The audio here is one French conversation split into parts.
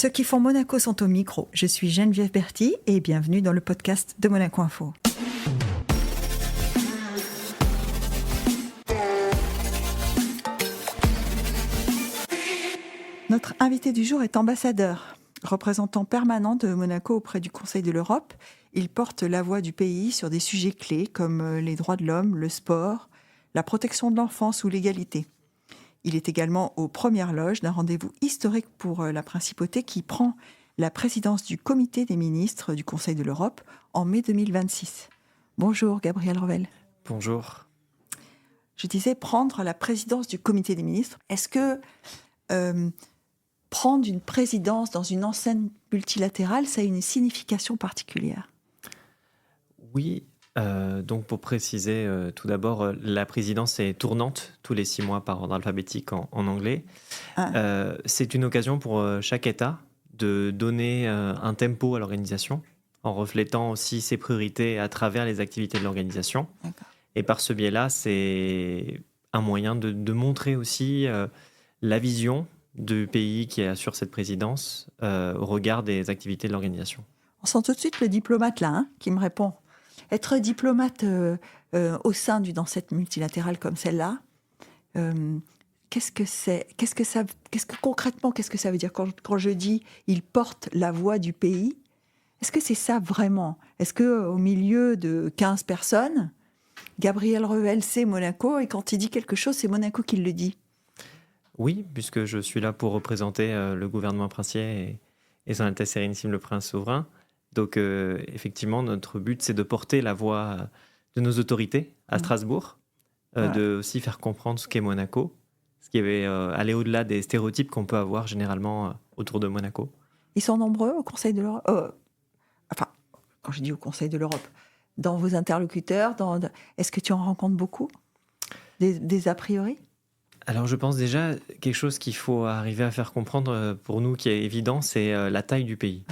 Ceux qui font Monaco sont au micro. Je suis Geneviève Berthy et bienvenue dans le podcast de Monaco Info. Notre invité du jour est ambassadeur, représentant permanent de Monaco auprès du Conseil de l'Europe. Il porte la voix du pays sur des sujets clés comme les droits de l'homme, le sport, la protection de l'enfance ou l'égalité. Il est également aux premières loges d'un rendez-vous historique pour la principauté qui prend la présidence du comité des ministres du Conseil de l'Europe en mai 2026. Bonjour Gabriel Revel. Bonjour. Je disais prendre la présidence du comité des ministres. Est-ce que prendre une présidence dans une enceinte multilatérale, ça a une signification particulière ? Oui, donc pour préciser, tout d'abord, la présidence est tournante tous les 6 mois par ordre alphabétique en anglais. C'est une occasion pour chaque État de donner un tempo à l'organisation en reflétant aussi ses priorités à travers les activités de l'organisation. D'accord. Et par ce biais-là, c'est un moyen de montrer aussi la vision du pays qui assure cette présidence au regard des activités de l'organisation. On sent tout de suite le diplomate là, qui me répond. Être diplomate au sein d'une enceinte multilatérale comme celle-là, concrètement, qu'est-ce que ça veut dire quand je dis « il porte la voix du pays », est-ce que c'est ça vraiment ? Est-ce qu'au milieu de 15 personnes, Gabriel Revel, c'est Monaco, et quand il dit quelque chose, c'est Monaco qui le dit ? Oui, puisque je suis là pour représenter le gouvernement princier et son Altesse Sérénissime le Prince souverain. Donc, effectivement, notre but, c'est de porter la voix de nos autorités à Strasbourg, de aussi faire comprendre ce qu'est Monaco, ce qui est aller au-delà des stéréotypes qu'on peut avoir généralement autour de Monaco. Ils sont nombreux au Conseil de l'Europe. Enfin, quand je dis au Conseil de l'Europe, dans vos interlocuteurs, est-ce que tu en rencontres beaucoup des a priori ? Alors, je pense déjà, quelque chose qu'il faut arriver à faire comprendre pour nous qui est évident, c'est la taille du pays.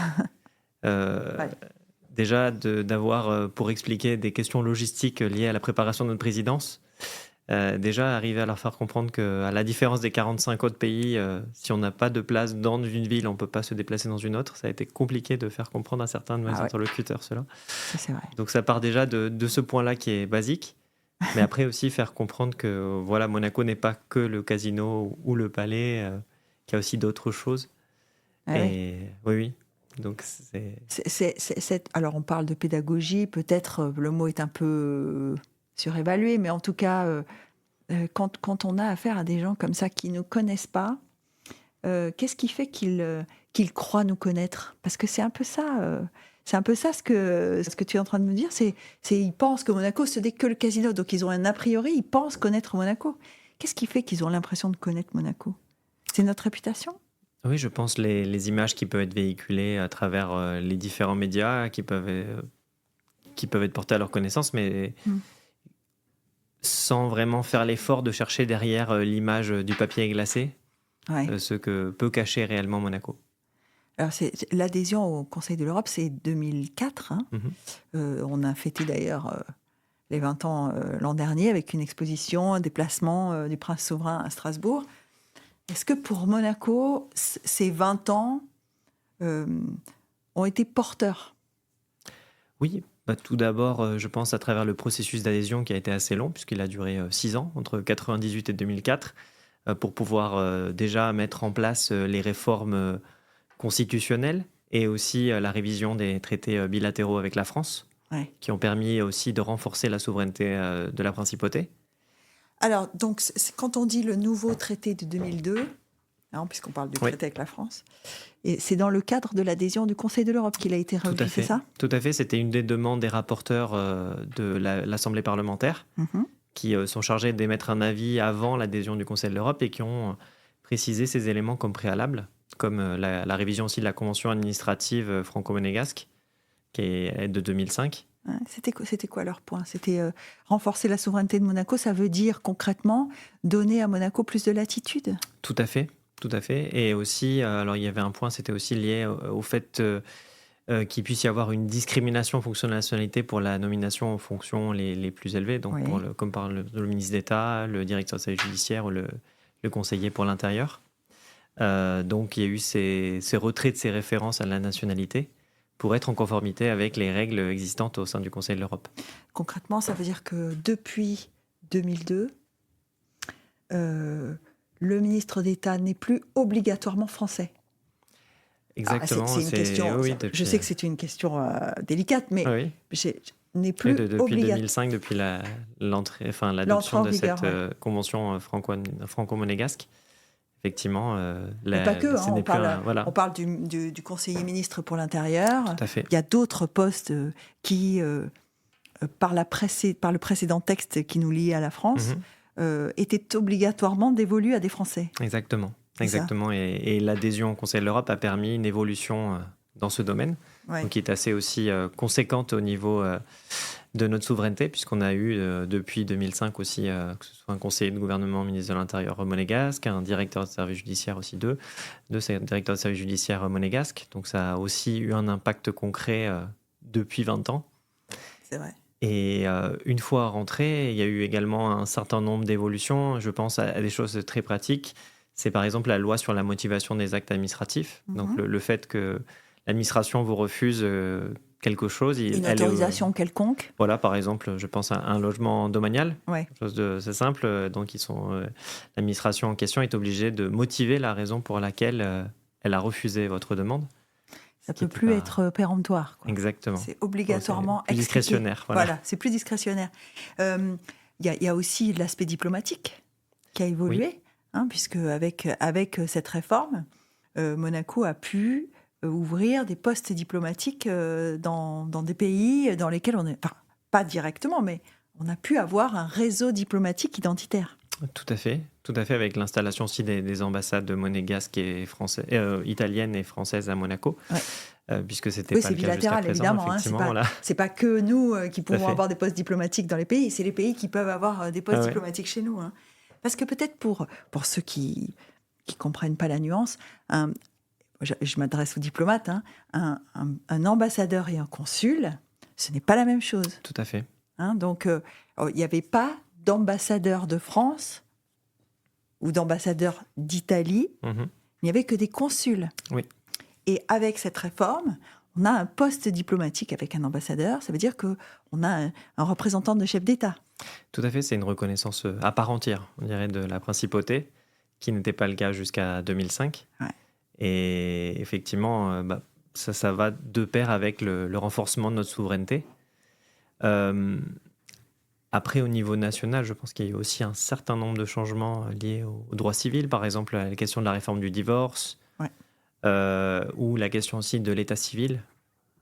Déjà d'avoir pour expliquer des questions logistiques liées à la préparation de notre présidence, déjà arriver à leur faire comprendre qu'à la différence des 45 autres pays, si on n'a pas de place dans une ville, on ne peut pas se déplacer dans une autre. Ça a été compliqué de faire comprendre à certains de mes interlocuteurs cela. Ça, c'est vrai. Donc ça part déjà de ce point-là qui est basique, mais après aussi faire comprendre que voilà, Monaco n'est pas que le casino ou le palais, qu'il y a aussi d'autres choses. Oui. Donc alors on parle de pédagogie, peut-être le mot est un peu surévalué, mais en tout cas, quand on a affaire à des gens comme ça qui ne connaissent pas, qu'est-ce qui fait qu'ils croient nous connaître ? Parce que c'est un peu ça ce que tu es en train de me dire, c'est ils pensent que Monaco ce n'est que le casino, donc ils ont un a priori, ils pensent connaître Monaco. Qu'est-ce qui fait qu'ils ont l'impression de connaître Monaco ? C'est notre réputation ? Oui, je pense les images qui peuvent être véhiculées à travers les différents médias qui peuvent être portées à leur connaissance, mais sans vraiment faire l'effort de chercher derrière l'image du papier glacé ce que peut cacher réellement Monaco. Alors, l'adhésion au Conseil de l'Europe, c'est 2004. On a fêté d'ailleurs les 20 ans l'an dernier avec une exposition, un déplacement du Prince souverain à Strasbourg. Est-ce que pour Monaco, ces 20 ans ont été porteurs ? Oui, tout d'abord, je pense à travers le processus d'adhésion qui a été assez long, puisqu'il a duré 6 ans, entre 1998 et 2004, pour pouvoir déjà mettre en place les réformes constitutionnelles et aussi la révision des traités bilatéraux avec la France, qui ont permis aussi de renforcer la souveraineté de la principauté. Alors, donc, quand on dit le nouveau traité de 2002, puisqu'on parle du traité avec la France, et c'est dans le cadre de l'adhésion du Conseil de l'Europe qu'il a été revu, c'est ça ? Tout à fait, c'était une des demandes des rapporteurs de l'Assemblée parlementaire qui sont chargés d'émettre un avis avant l'adhésion du Conseil de l'Europe et qui ont précisé ces éléments comme préalables, comme la révision aussi de la Convention administrative franco-monégasque, qui est de 2005. C'était quoi leur point ? C'était renforcer la souveraineté de Monaco, ça veut dire concrètement donner à Monaco plus de latitude ? Tout à fait. Et aussi, alors il y avait un point, c'était aussi lié au fait qu'il puisse y avoir une discrimination en fonction de la nationalité pour la nomination aux fonctions les plus élevées, donc comme par le ministre d'État, le directeur de service judiciaire ou le conseiller pour l'intérieur. Donc il y a eu ces retraits de ces références à la nationalité pour être en conformité avec les règles existantes au sein du Conseil de l'Europe. Concrètement, ça veut dire que depuis 2002, le ministre d'État n'est plus obligatoirement français. Exactement. C'est une question. Oui, Je sais que c'est une question délicate, mais oui. N'est plus Depuis obligatoire. 2005, depuis l'adoption L'entrée en de vigueur, cette convention franco-monégasque, effectivement, Mais pas que. ce n'est plus voilà, On parle du conseiller ministre pour l'Intérieur. tout à fait. Il y a d'autres postes qui, par le précédent texte qui nous lie à la France, étaient obligatoirement dévolus à des Français. Exactement. C'est ça. Exactement. Et l'adhésion au Conseil de l'Europe a permis une évolution dans ce domaine, Ouais. donc qui est assez aussi conséquente au niveau de notre souveraineté, puisqu'on a eu depuis 2005 aussi, que ce soit un conseiller de gouvernement, ministre de l'Intérieur monégasque, un directeur de service judiciaire aussi, deux directeurs de service judiciaire monégasque. Donc ça a aussi eu un impact concret depuis 20 ans. C'est vrai. Et une fois rentré, il y a eu également un certain nombre d'évolutions. Je pense à des choses très pratiques. C'est par exemple la loi sur la motivation des actes administratifs. Donc le fait que l'administration vous refuse quelque chose. Une autorisation quelconque. Voilà, par exemple, je pense à un logement domanial. Ouais. Quelque chose c'est simple. Donc l'administration en question est obligée de motiver la raison pour laquelle elle a refusé votre demande. Ça ne peut plus être péremptoire. Quoi. Exactement. C'est obligatoirement plus discrétionnaire. Voilà, c'est plus discrétionnaire. Il y a aussi l'aspect diplomatique qui a évolué, oui. Puisque avec cette réforme, Monaco a pu ouvrir des postes diplomatiques dans des pays dans lesquels on est... Enfin, pas directement, mais on a pu avoir un réseau diplomatique identitaire. Tout à fait, avec l'installation aussi des ambassades monégasques et italiennes et françaises à Monaco, puisque c'était pas le cas jusqu'à présent. Évidemment, c'est pas que nous qui pouvons avoir des postes diplomatiques dans les pays, c'est les pays qui peuvent avoir des postes diplomatiques chez nous. Parce que peut-être pour ceux qui comprennent pas la nuance, je m'adresse aux diplomates, un ambassadeur et un consul, ce n'est pas la même chose. Tout à fait. Donc, il n'y avait pas d'ambassadeur de France ou d'ambassadeur d'Italie, il n'y avait que des consuls. Oui. Et avec cette réforme, on a un poste diplomatique avec un ambassadeur, ça veut dire qu'on a un représentant de chef d'État. Tout à fait, c'est une reconnaissance à part entière, on dirait, de la principauté, qui n'était pas le cas jusqu'à 2005. Ouais. Et effectivement, ça va de pair avec le renforcement de notre souveraineté. Après, au niveau national, je pense qu'il y a eu aussi un certain nombre de changements liés au droit civil, par exemple la question de la réforme du divorce, ou la question aussi de l'état civil,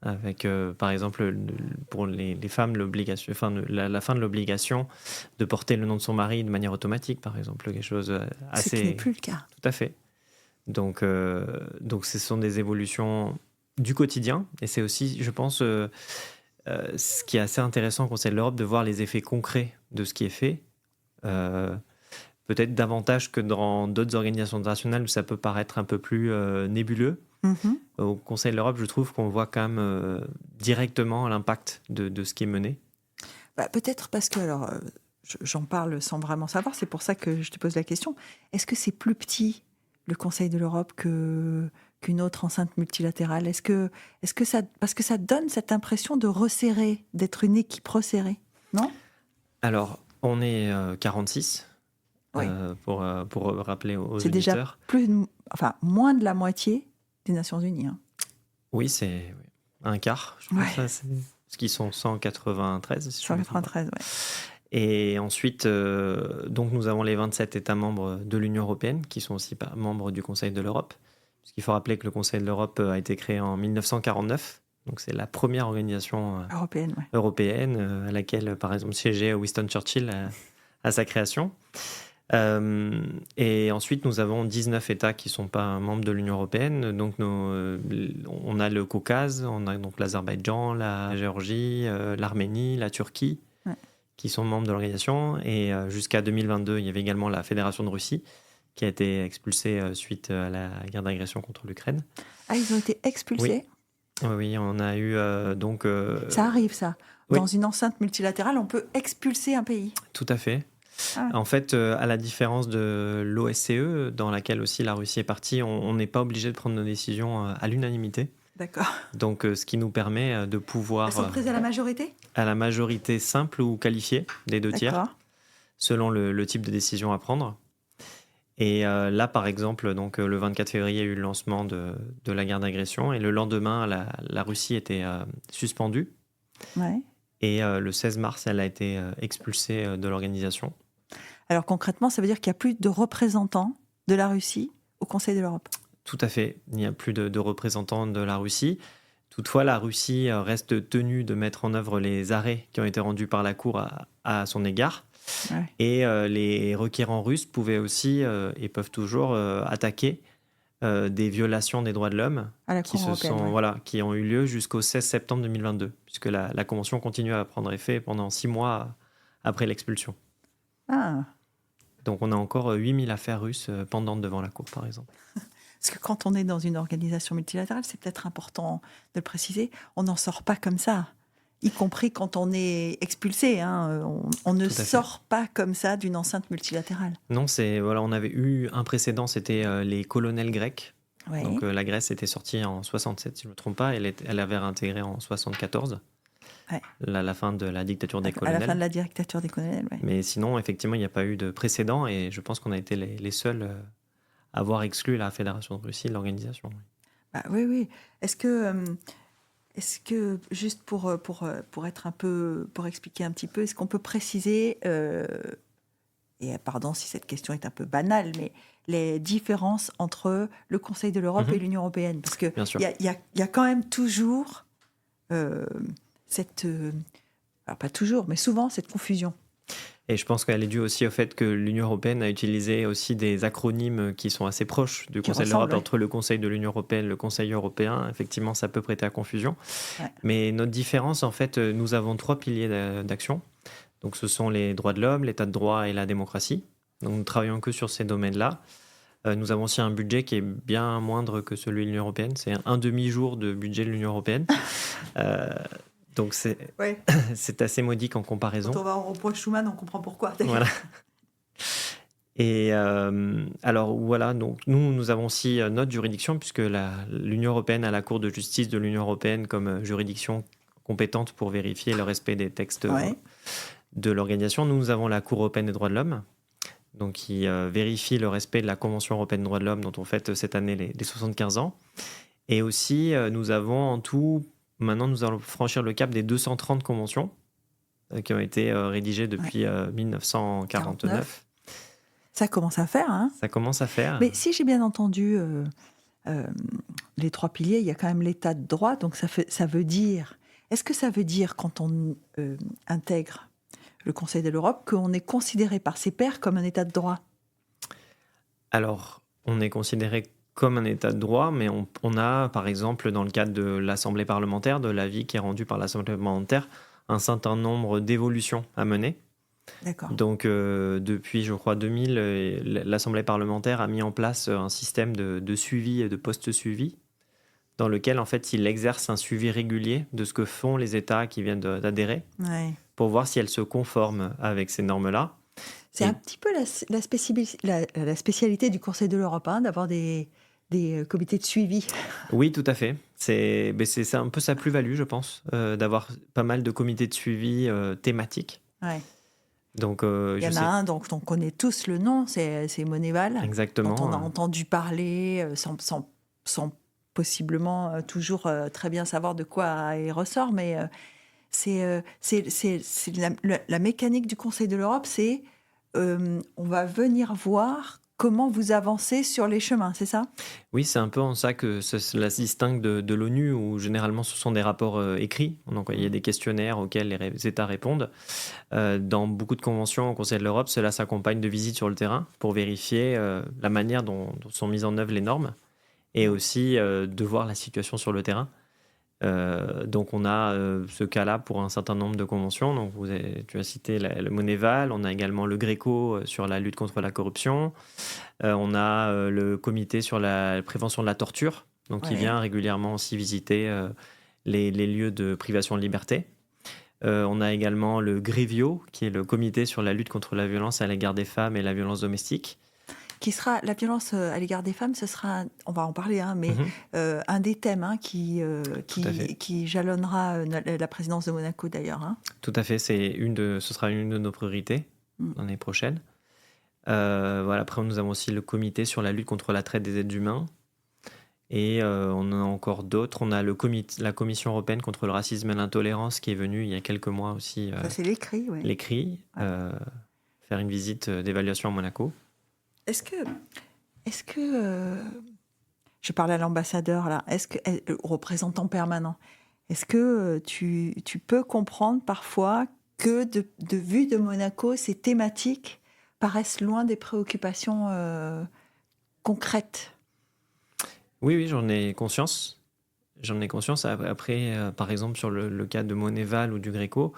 avec, par exemple, pour les femmes, la fin de l'obligation de porter le nom de son mari de manière automatique, par exemple, quelque chose assez... Ce qui n'est plus le cas. Tout à fait. Donc ce sont des évolutions du quotidien, et c'est aussi, je pense... ce qui est assez intéressant au Conseil de l'Europe, de voir les effets concrets de ce qui est fait, peut-être davantage que dans d'autres organisations internationales où ça peut paraître un peu plus nébuleux. Au Conseil de l'Europe, je trouve qu'on voit quand même directement l'impact de ce qui est mené. Peut-être parce que, alors, j'en parle sans vraiment savoir, c'est pour ça que je te pose la question. Est-ce que c'est plus petit, le Conseil de l'Europe, qu'une autre enceinte multilatérale? Est-ce que ça, parce que ça donne cette impression de resserrer, d'être une équipe resserrée, non? Alors, on est 46, oui. pour rappeler aux c'est auditeurs. C'est déjà moins de la moitié des Nations Unies. Oui, c'est un quart, je pense. Parce qu'ils sont 193. 193, oui. Et ensuite, donc nous avons les 27 États membres de l'Union européenne qui sont aussi membres du Conseil de l'Europe. Parce qu'il faut rappeler que le Conseil de l'Europe a été créé en 1949. Donc c'est la première organisation européenne à laquelle, par exemple, siégeait Winston Churchill à sa création. Et ensuite, nous avons 19 États qui ne sont pas membres de l'Union européenne. Donc on a le Caucase, on a donc l'Azerbaïdjan, la Géorgie, l'Arménie, la Turquie, qui sont membres de l'organisation. Et jusqu'à 2022, il y avait également la Fédération de Russie, qui a été expulsée suite à la guerre d'agression contre l'Ukraine. Ah, ils ont été expulsés ? Oui, on a eu Ça arrive, ça. Dans une enceinte multilatérale, on peut expulser un pays. Tout à fait. Ah, En fait, à la différence de l'OSCE, dans laquelle aussi la Russie est partie, on n'est pas obligé de prendre nos décisions à l'unanimité. d'accord. Donc, ce qui nous permet de Elles pouvoir, sont prises à la majorité? à la majorité simple ou qualifiée des 2 tiers, D'accord. selon le type de décision à prendre. Et là, par exemple, donc, le 24 février, il y a eu le lancement de la guerre d'agression. Et le lendemain, la Russie était suspendue. Ouais. Et le 16 mars, elle a été expulsée de l'organisation. Alors concrètement, ça veut dire qu'il n'y a plus de représentants de la Russie au Conseil de l'Europe. Tout à fait. Il n'y a plus de représentants de la Russie. Toutefois, la Russie reste tenue de mettre en œuvre les arrêts qui ont été rendus par la Cour à son égard. Ouais. Et les requérants russes pouvaient aussi, et peuvent toujours, attaquer des violations des droits de l'homme À la qui, Cour européenne. Ouais. voilà, qui ont eu lieu jusqu'au 16 septembre 2022, puisque la Convention continue à prendre effet pendant 6 mois après l'expulsion. Ah, Donc on a encore 8000 affaires russes pendantes devant la Cour, par exemple. parce que quand on est dans une organisation multilatérale, c'est peut-être important de le préciser, on n'en sort pas comme ça. Y compris quand on est expulsé. Hein. On ne Tout à fait. sort pas comme ça d'une enceinte multilatérale. Non, voilà, on avait eu un précédent, c'était les colonels grecs. Ouais. Donc la Grèce était sortie en 67, si je ne me trompe pas. Elle avait réintégré en 74, Ouais. la fin de la dictature des À la colonels. fin de la dictature des colonels. Ouais. Mais sinon, effectivement, il n'y a pas eu de précédent et je pense qu'on a été les seuls à avoir exclu la Fédération de Russie de l'organisation. Bah, oui, oui. Est-ce que juste pour être un peu, pour expliquer un petit peu, est-ce qu'on peut préciser, et pardon si cette question est un peu banale, mais les différences entre le Conseil de l'Europe Mhm. et l'Union européenne, parce que Bien sûr. il y a quand même toujours cette, alors pas toujours, mais souvent cette confusion. Et je pense qu'elle est due aussi au fait que l'Union européenne a utilisé aussi des acronymes qui sont assez proches du Qui Conseil de l'Europe. ressemblent, ouais. Entre le Conseil de l'Union européenne et le Conseil européen, effectivement, ça peut prêter à confusion. Ouais. Mais notre différence, en fait, nous avons 3 piliers d'action. Donc, ce sont les droits de l'homme, l'état de droit et la démocratie. Donc, nous ne travaillons que sur ces domaines-là. Nous avons aussi un budget qui est bien moindre que celui de l'Union européenne. C'est un demi-jour de budget de l'Union européenne. Donc, Ouais. c'est assez modique en comparaison. Quand on va au rond-point Schuman, on comprend pourquoi. Voilà. Et alors voilà, donc nous avons aussi notre juridiction, puisque l'Union européenne a la Cour de justice de l'Union européenne comme juridiction compétente pour vérifier le respect des textes Ouais. de l'organisation. Nous avons la Cour européenne des droits de l'homme, donc qui vérifie le respect de la Convention européenne des droits de l'homme, dont on fête cette année les 75 ans. Et aussi, nous avons en tout, maintenant nous allons franchir le cap des 230 conventions qui ont été rédigées depuis 1949. Ça commence à faire, hein. Ça commence à faire. Mais si j'ai bien entendu les 3 piliers, il y a quand même l'état de droit. Donc ça veut dire. Est-ce que ça veut dire quand on intègre le Conseil de l'Europe qu'on est considéré par ses pairs comme un état de droit? Alors, on est considéré comme un état de droit, mais on a, par exemple, dans le cadre de l'Assemblée parlementaire, de l'avis qui est rendu par l'Assemblée parlementaire, un certain nombre d'évolutions à mener. D'accord. Donc, depuis, je crois, 2000, l'Assemblée parlementaire a mis en place un système de suivi et de post-suivi, dans lequel, en fait, il exerce un suivi régulier de ce que font les États qui viennent d'adhérer, Ouais. pour voir si elles se conforment avec ces normes-là. C'est un petit peu la spécialité du Conseil de l'Europe, hein, d'avoir des comités de suivi. Oui, tout à fait. C'est un peu sa plus-value, je pense, d'avoir pas mal de comités de suivi thématiques. Ouais. Donc, Il y en a un dont on connaît tous le nom, c'est Moneyval, Exactement. dont on a entendu parler sans possiblement toujours très bien savoir de quoi il ressort, mais c'est la mécanique du Conseil de l'Europe, c'est on va venir voir comment vous avancez sur les chemins, c'est ça? Oui, c'est un peu en ça que cela se distingue de l'ONU, où généralement ce sont des rapports écrits. Donc, il y a des questionnaires auxquels les États répondent. Dans beaucoup de conventions au Conseil de l'Europe, cela s'accompagne de visites sur le terrain pour vérifier la manière dont sont mises en œuvre les normes et aussi de voir la situation sur le terrain. Donc on a ce cas-là pour un certain nombre de conventions. Donc tu as cité le Moneyval, on a également le Gréco sur la lutte contre la corruption, on a le comité sur la prévention de la torture, donc qui vient régulièrement aussi visiter les lieux de privation de liberté. On a également le GRIVIO, qui est le comité sur la lutte contre la violence à l'égard des femmes et la violence domestique. Qui sera la violence à l'égard des femmes, ce sera, on va en parler, hein, mais Mhm, un des thèmes hein, tout à fait. qui jalonnera la présidence de Monaco d'ailleurs. Hein. Tout à fait, ce sera une de nos priorités Mm. l'année prochaine. Voilà, après, nous avons aussi le comité sur la lutte contre la traite des êtres humains. Et on en a encore d'autres. On a la Commission européenne contre le racisme et l'intolérance qui est venue il y a quelques mois aussi, Ça, c'est l'écrit, oui. l'écrit, Ouais. faire une visite d'évaluation à Monaco. Est-ce que, je parle à l'ambassadeur là, au représentant permanent, est-ce que tu peux comprendre parfois que de vue de Monaco, ces thématiques paraissent loin des préoccupations concrètes? Oui, oui, j'en ai conscience. J'en ai conscience. Après, par exemple, sur le cas de Monéval ou du Gréco,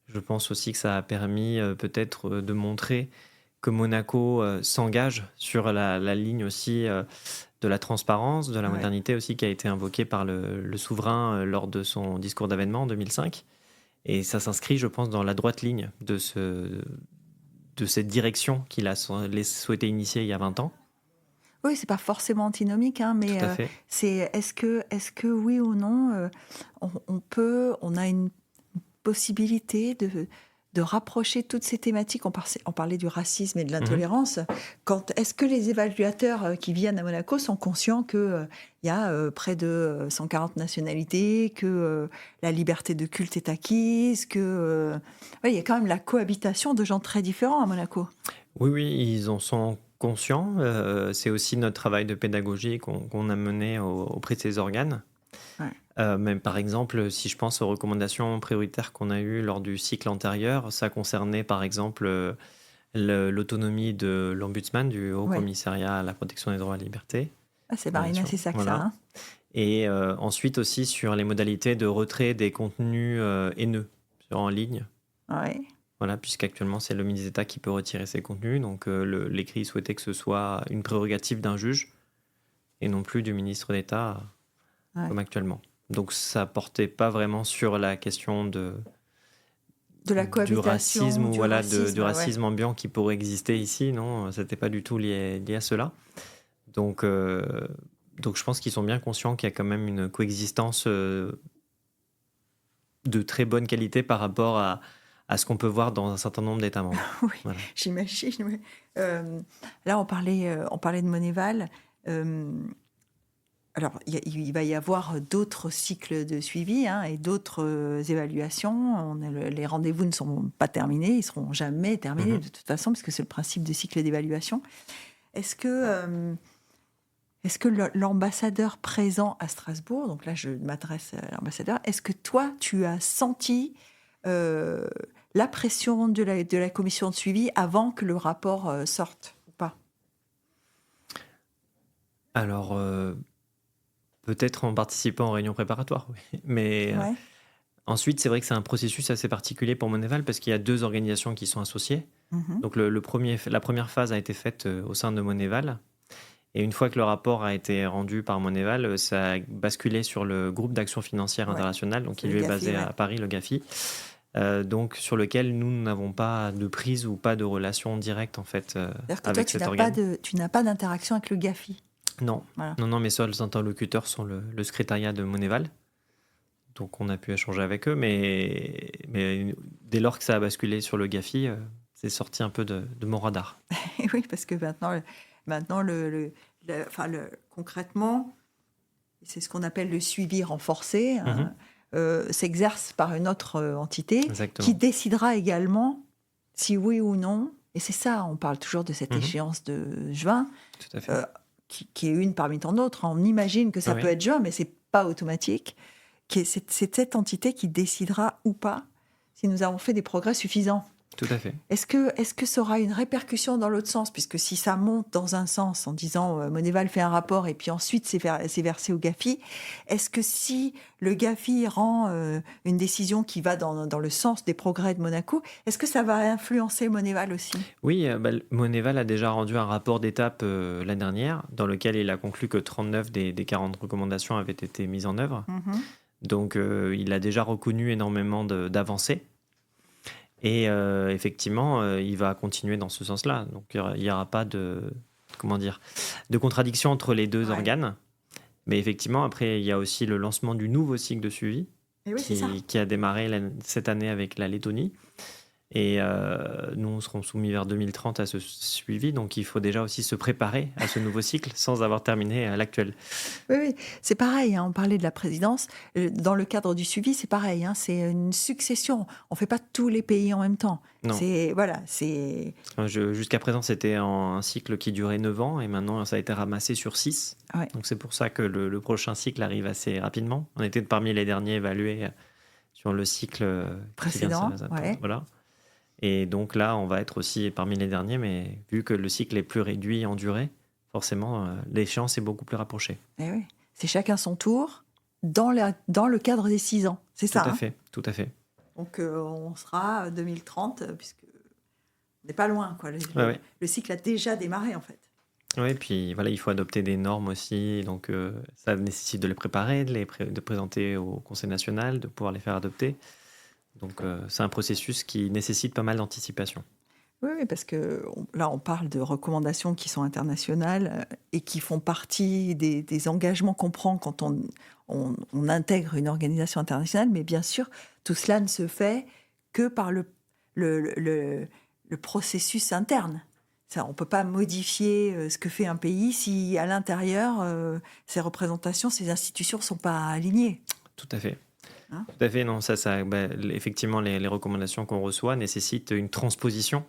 je pense aussi que ça a permis peut-être de montrer que Monaco s'engage sur la ligne aussi de la transparence, de la Ouais. modernité aussi, qui a été invoquée par le souverain lors de son discours d'avènement en 2005. Et ça s'inscrit, je pense, dans la droite ligne de cette direction qu'il a souhaité initier il y a 20 ans. Oui, c'est pas forcément antinomique, hein, mais Tout à fait. c'est est-ce que oui ou non, on a une possibilité de rapprocher toutes ces thématiques. On parlait du racisme et de Mhm. l'intolérance. Est-ce que les évaluateurs qui viennent à Monaco sont conscients qu'il y a près de 140 nationalités, que la liberté de culte est acquise, que ouais, il y a quand même la cohabitation de gens très différents à Monaco. Oui, oui, ils en sont conscients. C'est aussi notre travail de pédagogie qu'on a mené auprès de ces organes. Ouais. Même par exemple, si je pense aux recommandations prioritaires qu'on a eues lors du cycle antérieur, ça concernait par exemple l'autonomie de l'ombudsman, du Haut Ouais. Commissariat à la protection des droits et libertés. Ah, c'est Marina, c'est ça que ça. Voilà. Hein. Et ensuite aussi sur les modalités de retrait des contenus haineux en ligne. Ouais. Voilà, puisqu'actuellement c'est le ministre d'État qui peut retirer ses contenus. Donc l'écrit souhaitait que ce soit une prérogative d'un juge et non plus du ministre d'État Ouais. comme actuellement. Donc ça portait pas vraiment sur la question De la du cohabitation, racisme ou du voilà, racisme, du ouais. racisme ambiant qui pourrait exister ici. Non, c'était pas du tout lié à cela. Donc je pense qu'ils sont bien conscients qu'il y a quand même une coexistence de très bonne qualité par rapport à ce qu'on peut voir dans un certain nombre d'États membres. Oui, Voilà. j'imagine. Oui. Là, on parlait de Monéval. Alors, il va y avoir d'autres cycles de suivi hein, et d'autres évaluations. Les rendez-vous ne sont pas terminés, ils ne seront jamais terminés de toute façon, parce que c'est le principe du cycle d'évaluation. Est-ce que l'ambassadeur présent à Strasbourg, donc là je m'adresse à l'ambassadeur, est-ce que toi tu as senti la pression de la commission de suivi avant que le rapport sorte ou pas? Alors, peut-être en participant aux réunions préparatoires, oui. Mais Ouais. ensuite, c'est vrai que c'est un processus assez particulier pour Monéval parce qu'il y a deux organisations qui sont associées. Mhm. Donc, la première phase a été faite au sein de Monéval. Et une fois que le rapport a été rendu par Monéval, ça a basculé sur le groupe d'action financière Ouais. internationale, donc qui C'est lui le est GAFI, basé ouais. à Paris, le GAFI. Donc sur lequel nous n'avons pas de prise ou pas de relation directe en fait C'est-à-dire que toi avec cet organe. tu n'as pas d'interaction avec le GAFI. Non, Voilà. non, mes seuls interlocuteurs sont le secrétariat de Monéval. Donc on a pu échanger avec eux, mais dès lors que ça a basculé sur le GAFI, c'est sorti un peu de mon radar. Et oui, parce que maintenant concrètement, c'est ce qu'on appelle le suivi renforcé, hein, s'exerce par une autre entité Exactement. qui décidera également si oui ou non, et c'est ça, on parle toujours de cette échéance de juin, Tout à fait. qui est une parmi tant d'autres. On imagine que ça Oui. peut être juin, mais c'est pas automatique. C'est cette entité qui décidera ou pas si nous avons fait des progrès suffisants. Tout à fait. Est-ce que ça aura une répercussion dans l'autre sens? Puisque si ça monte dans un sens en disant Monéval fait un rapport et puis ensuite c'est versé au GAFI, est-ce que si le GAFI rend une décision qui va dans le sens des progrès de Monaco, est-ce que ça va influencer Monéval aussi? Oui, Monéval a déjà rendu un rapport d'étape l'année dernière dans lequel il a conclu que 39 des 40 recommandations avaient été mises en œuvre. Donc, il a déjà reconnu énormément d'avancées. Et effectivement, il va continuer dans ce sens-là. Donc, il y aura pas comment dire, de contradiction entre les deux Ouais. organes. Mais effectivement, après, il y a aussi le lancement du nouveau cycle de suivi Et oui, c'est ça. qui a démarré cette année avec la Lettonie. Et nous, on serons soumis vers 2030 à ce suivi. Donc, il faut déjà aussi se préparer à ce nouveau cycle sans avoir terminé l'actuel. Oui, oui, c'est pareil, hein, on parlait de la présidence. Dans le cadre du suivi, c'est pareil, hein, c'est une succession. On ne fait pas tous les pays en même temps. Non. Voilà, c'est... Jusqu'à présent, c'était un cycle qui durait 9 ans et maintenant, ça a été ramassé sur 6. Ouais. Donc, c'est pour ça que le prochain cycle arrive assez rapidement. On était parmi les derniers évalués sur le cycle Précédent, ouais. Voilà. Et donc là, on va être aussi parmi les derniers, mais vu que le cycle est plus réduit en durée, forcément, l'échéance est beaucoup plus rapprochée. Eh oui. C'est chacun son tour dans le cadre des 6 ans. C'est ça. Tout à fait, tout à fait. Donc on sera à 2030, puisque on n'est pas loin, quoi. Ouais. Le cycle a déjà démarré, en fait. Oui, puis voilà, il faut adopter des normes aussi. Donc ça nécessite de les préparer, de présenter au Conseil national, de pouvoir les faire adopter. Donc c'est un processus qui nécessite pas mal d'anticipation. Oui, parce que là, on parle de recommandations qui sont internationales et qui font partie des engagements qu'on prend quand on intègre une organisation internationale. Mais bien sûr, tout cela ne se fait que par le processus interne. Ça, on ne peut pas modifier ce que fait un pays si à l'intérieur, ses représentations, ses institutions ne sont pas alignées. Tout à fait. Hein ? Tout à fait, non, effectivement, les recommandations qu'on reçoit nécessitent une transposition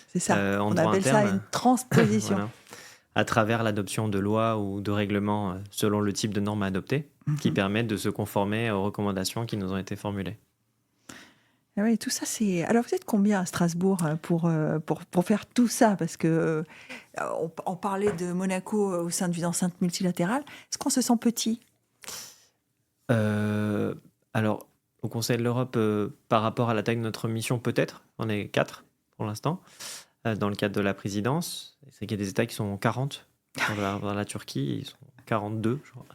C'est ça. en On droit appelle ça interne. une transposition. Voilà. À travers l'adoption de lois ou de règlements selon le type de normes à adopter, qui permettent de se conformer aux recommandations qui nous ont été formulées. Ah oui, tout ça, c'est... Alors, vous êtes combien à Strasbourg pour faire tout ça? Parce que on parlait de Monaco au sein d'une enceinte multilatérale. Est-ce qu'on se sent petit? Alors, au Conseil de l'Europe, par rapport à la taille de notre mission, peut-être. On est 4 pour l'instant, dans le cadre de la présidence. C'est qu'il y a des États qui sont 40. Dans la Turquie, ils sont 42, je crois.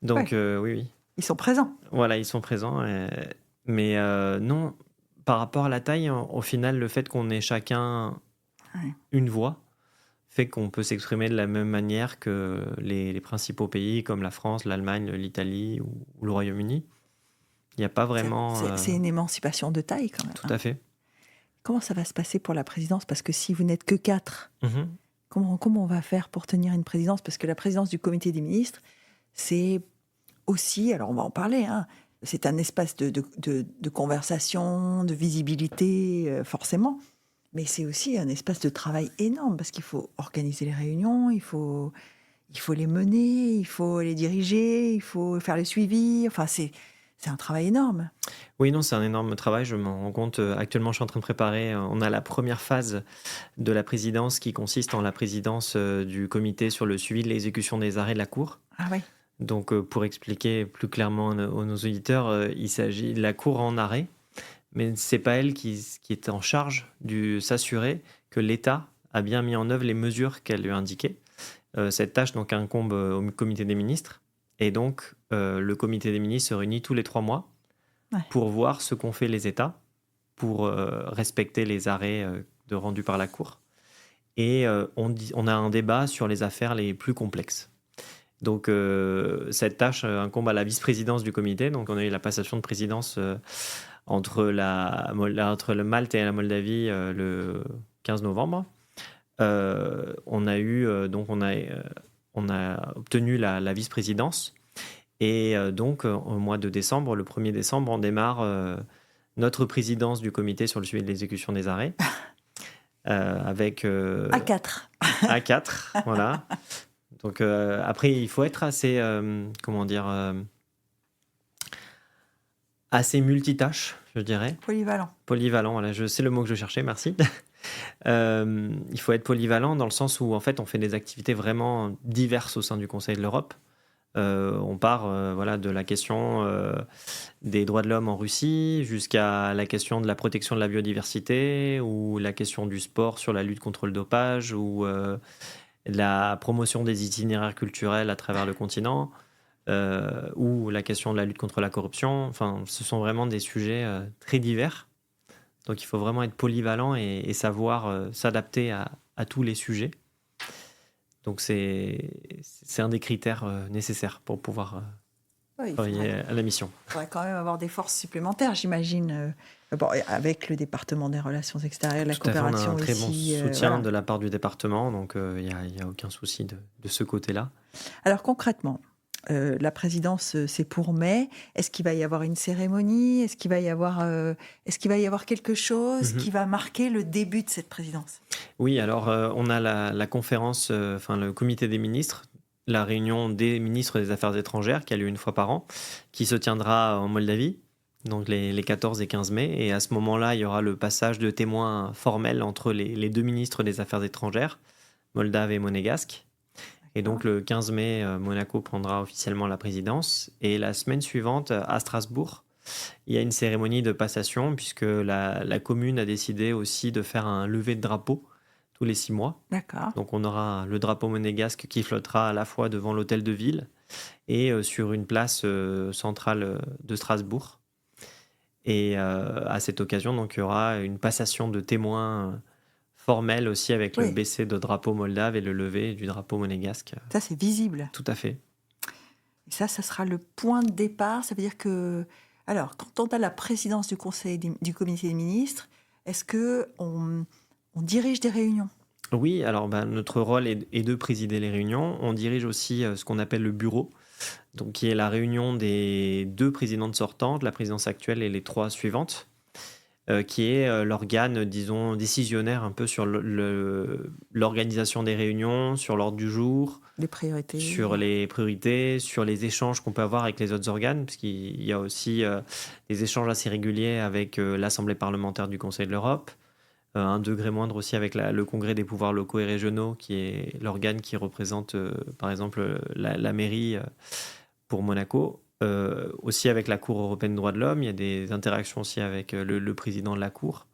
Donc, oui. Ils sont présents. Voilà, ils sont présents. Mais non, par rapport à la taille, au final, le fait qu'on ait chacun une voix fait qu'on peut s'exprimer de la même manière que les principaux pays comme la France, l'Allemagne, l'Italie ou le Royaume-Uni. Il n'y a pas vraiment... C'est une émancipation de taille quand même. Tout à fait. Comment ça va se passer pour la présidence? Parce que si vous n'êtes que 4, comment on va faire pour tenir une présidence? Parce que la présidence du comité des ministres, c'est aussi, alors on va en parler, c'est un espace de conversation, de visibilité, forcément. Mais c'est aussi un espace de travail énorme parce qu'il faut organiser les réunions, il faut les mener, il faut les diriger, il faut faire le suivi. Enfin, c'est un travail énorme. Oui, non, c'est un énorme travail. Je m'en rends compte. Actuellement, je suis en train de préparer. On a la première phase de la présidence qui consiste en la présidence du comité sur le suivi de l'exécution des arrêts de la Cour. Ah oui. Donc, pour expliquer plus clairement à nos auditeurs, il s'agit de la Cour en arrêt. Mais ce n'est pas elle qui est en charge de s'assurer que l'État a bien mis en œuvre les mesures qu'elle lui a indiquées. Cette tâche donc, incombe au comité des ministres. Et donc, le comité des ministres se réunit tous les 3 mois pour voir ce qu'ont fait les États, pour respecter les arrêts rendus par la Cour. Et on a un débat sur les affaires les plus complexes. Donc, cette tâche incombe à la vice-présidence du comité. Donc, on a eu la passation de présidence entre le Malte et la Moldavie le 15 novembre. On a obtenu la vice-présidence. Et donc, au mois de décembre, le 1er décembre, on démarre notre présidence du comité sur le suivi de l'exécution des arrêts. Avec... A4. A4, voilà. Donc, après, il faut être assez... assez multitâche, je dirais. Polyvalent, voilà, c'est le mot que je cherchais, merci. Il faut être polyvalent dans le sens où, en fait, on fait des activités vraiment diverses au sein du Conseil de l'Europe. On part de la question des droits de l'homme en Russie jusqu'à la question de la protection de la biodiversité ou la question du sport sur la lutte contre le dopage ou la promotion des itinéraires culturels à travers le continent. ou la question de la lutte contre la corruption. Enfin, ce sont vraiment des sujets très divers. Donc il faut vraiment être polyvalent et savoir s'adapter à tous les sujets. Donc c'est un des critères nécessaires pour pouvoir Oui, il travailler faudrait, à la mission. faudrait quand même avoir des forces supplémentaires, j'imagine. Bon, et avec le département des relations extérieures, la Tout à fait, on a coopération un très bon aussi. soutien Voilà. de la part du département, donc il y a aucun souci de ce côté-là. Alors concrètement, la présidence, c'est pour mai. Est-ce qu'il va y avoir une cérémonie? Est-ce qu'il va y avoir quelque chose Mhm. qui va marquer le début de cette présidence? Oui, alors on a la conférence, enfin le comité des ministres, la réunion des ministres des Affaires étrangères qui a lieu une fois par an, qui se tiendra en Moldavie, donc les 14 et 15 mai. Et à ce moment-là, il y aura le passage de témoins formel entre les deux ministres des Affaires étrangères, moldave et monégasque. Et donc le 15 mai, Monaco prendra officiellement la présidence. Et la semaine suivante, à Strasbourg, il y a une cérémonie de passation, puisque la commune a décidé aussi de faire un lever de drapeau tous les 6 mois. D'accord. Donc on aura le drapeau monégasque qui flottera à la fois devant l'hôtel de ville et sur une place centrale de Strasbourg. Et à cette occasion, donc, il y aura une passation de témoins formelle aussi avec le Oui, baisser de drapeau moldave et le lever du drapeau monégasque. ça c'est visible. Tout à fait. Et ça sera le point de départ. Ça veut dire que, alors, quand on a la présidence du comité des ministres, est-ce que on dirige des réunions? Oui, alors notre rôle est de présider les réunions. On dirige aussi ce qu'on appelle le bureau, donc qui est la réunion des 2 présidentes sortantes, la présidence actuelle et les 3 suivantes, qui est l'organe, disons, décisionnaire un peu sur l'organisation des réunions, sur l'ordre du jour, Les priorités. sur les priorités, sur les échanges qu'on peut avoir avec les autres organes, parce qu'il y a aussi des échanges assez réguliers avec l'Assemblée parlementaire du Conseil de l'Europe, un degré moindre aussi avec le Congrès des pouvoirs locaux et régionaux, qui est l'organe qui représente, par exemple, la mairie pour Monaco. Aussi avec la Cour européenne des droits de l'homme, il y a des interactions aussi avec le président de la Cour,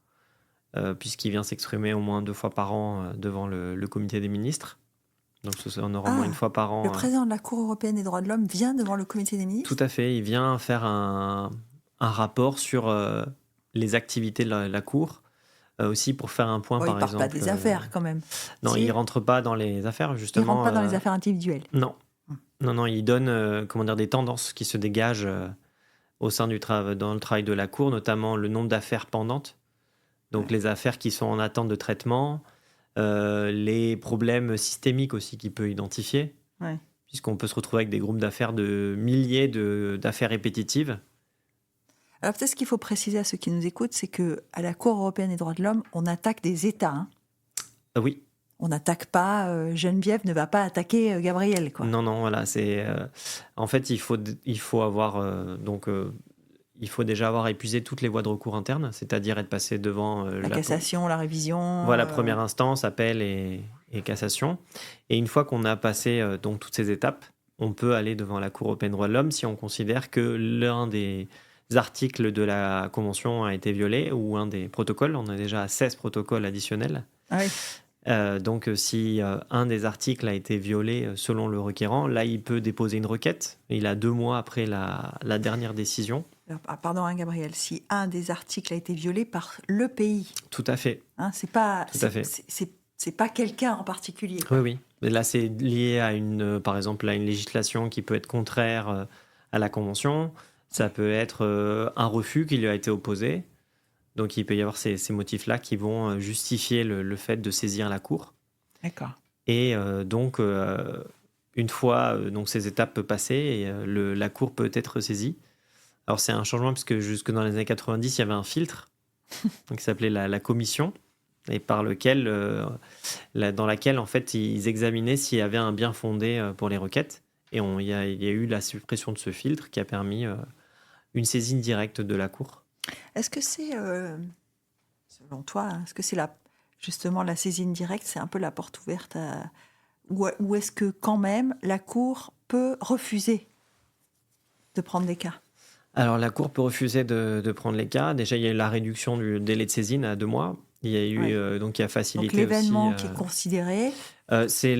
puisqu'il vient s'exprimer au moins 2 fois par an devant le comité des ministres. Donc on aura au moins une fois par Le an. président de la Cour européenne des droits de l'homme vient devant le comité des ministres? Tout à fait, il vient faire un rapport sur les activités de la Cour, aussi pour faire un point, Bon, il par ne parle pas exemple. des affaires quand même. Non, Si. il rentre pas dans les affaires, Il ne justement. rentre pas dans les affaires individuelles. Non, Hmm. non, il donne comment dire, des tendances qui se dégagent au sein dans le travail de la Cour, notamment le nombre d'affaires pendantes, donc Ouais. les affaires qui sont en attente de traitement, les problèmes systémiques aussi qu'il peut identifier, Ouais. puisqu'on peut se retrouver avec des groupes d'affaires de milliers d'affaires répétitives. Alors peut-être ce qu'il faut préciser à ceux qui nous écoutent, c'est que à la Cour européenne des droits de l'homme, on attaque des États. Hein. Oui, On n'attaque pas. Geneviève ne va pas attaquer Gabriel, quoi. non, voilà, c'est en fait il faut avoir il faut déjà avoir épuisé toutes les voies de recours internes, c'est-à-dire être passé devant La cassation, la révision. voilà, première instance, appel et cassation. Et une fois qu'on a passé donc toutes ces étapes, on peut aller devant la Cour européenne des droits de l'homme si on considère que l'un des articles de la Convention a été violé ou un des protocoles. On a déjà 16 protocoles additionnels. Ah oui. Donc, si un des articles a été violé selon le requérant, là, il peut déposer une requête. Il a 2 mois après la dernière décision. Alors, pardon, hein, Gabriel. Si un des articles a été violé par le pays, Tout à fait. hein, c'est pas. Tout à fait. C'est pas quelqu'un en particulier. Oui, oui. Mais là, c'est lié à par exemple, à une législation qui peut être contraire à la Convention. Ça peut être un refus qui lui a été opposé. Donc, il peut y avoir ces motifs-là qui vont justifier le fait de saisir la Cour. D'accord. Et donc, une fois donc ces étapes passées, la Cour peut être saisie. Alors, c'est un changement puisque jusque dans les années 90, il y avait un filtre qui s'appelait la commission, et dans laquelle, en fait, ils examinaient s'il y avait un bien fondé pour les requêtes. Et il y a eu la suppression de ce filtre qui a permis une saisine directe de la Cour. Est-ce que c'est, selon toi, hein, est-ce que c'est justement la saisine directe, c'est un peu la porte ouverte ou est-ce que quand même la Cour peut refuser de prendre des cas? Alors, la Cour peut refuser de prendre les cas. Déjà, il y a eu la réduction du délai de saisine à 2 mois. Il y a eu donc qui a facilité Donc l'événement aussi. qui est considéré. C'est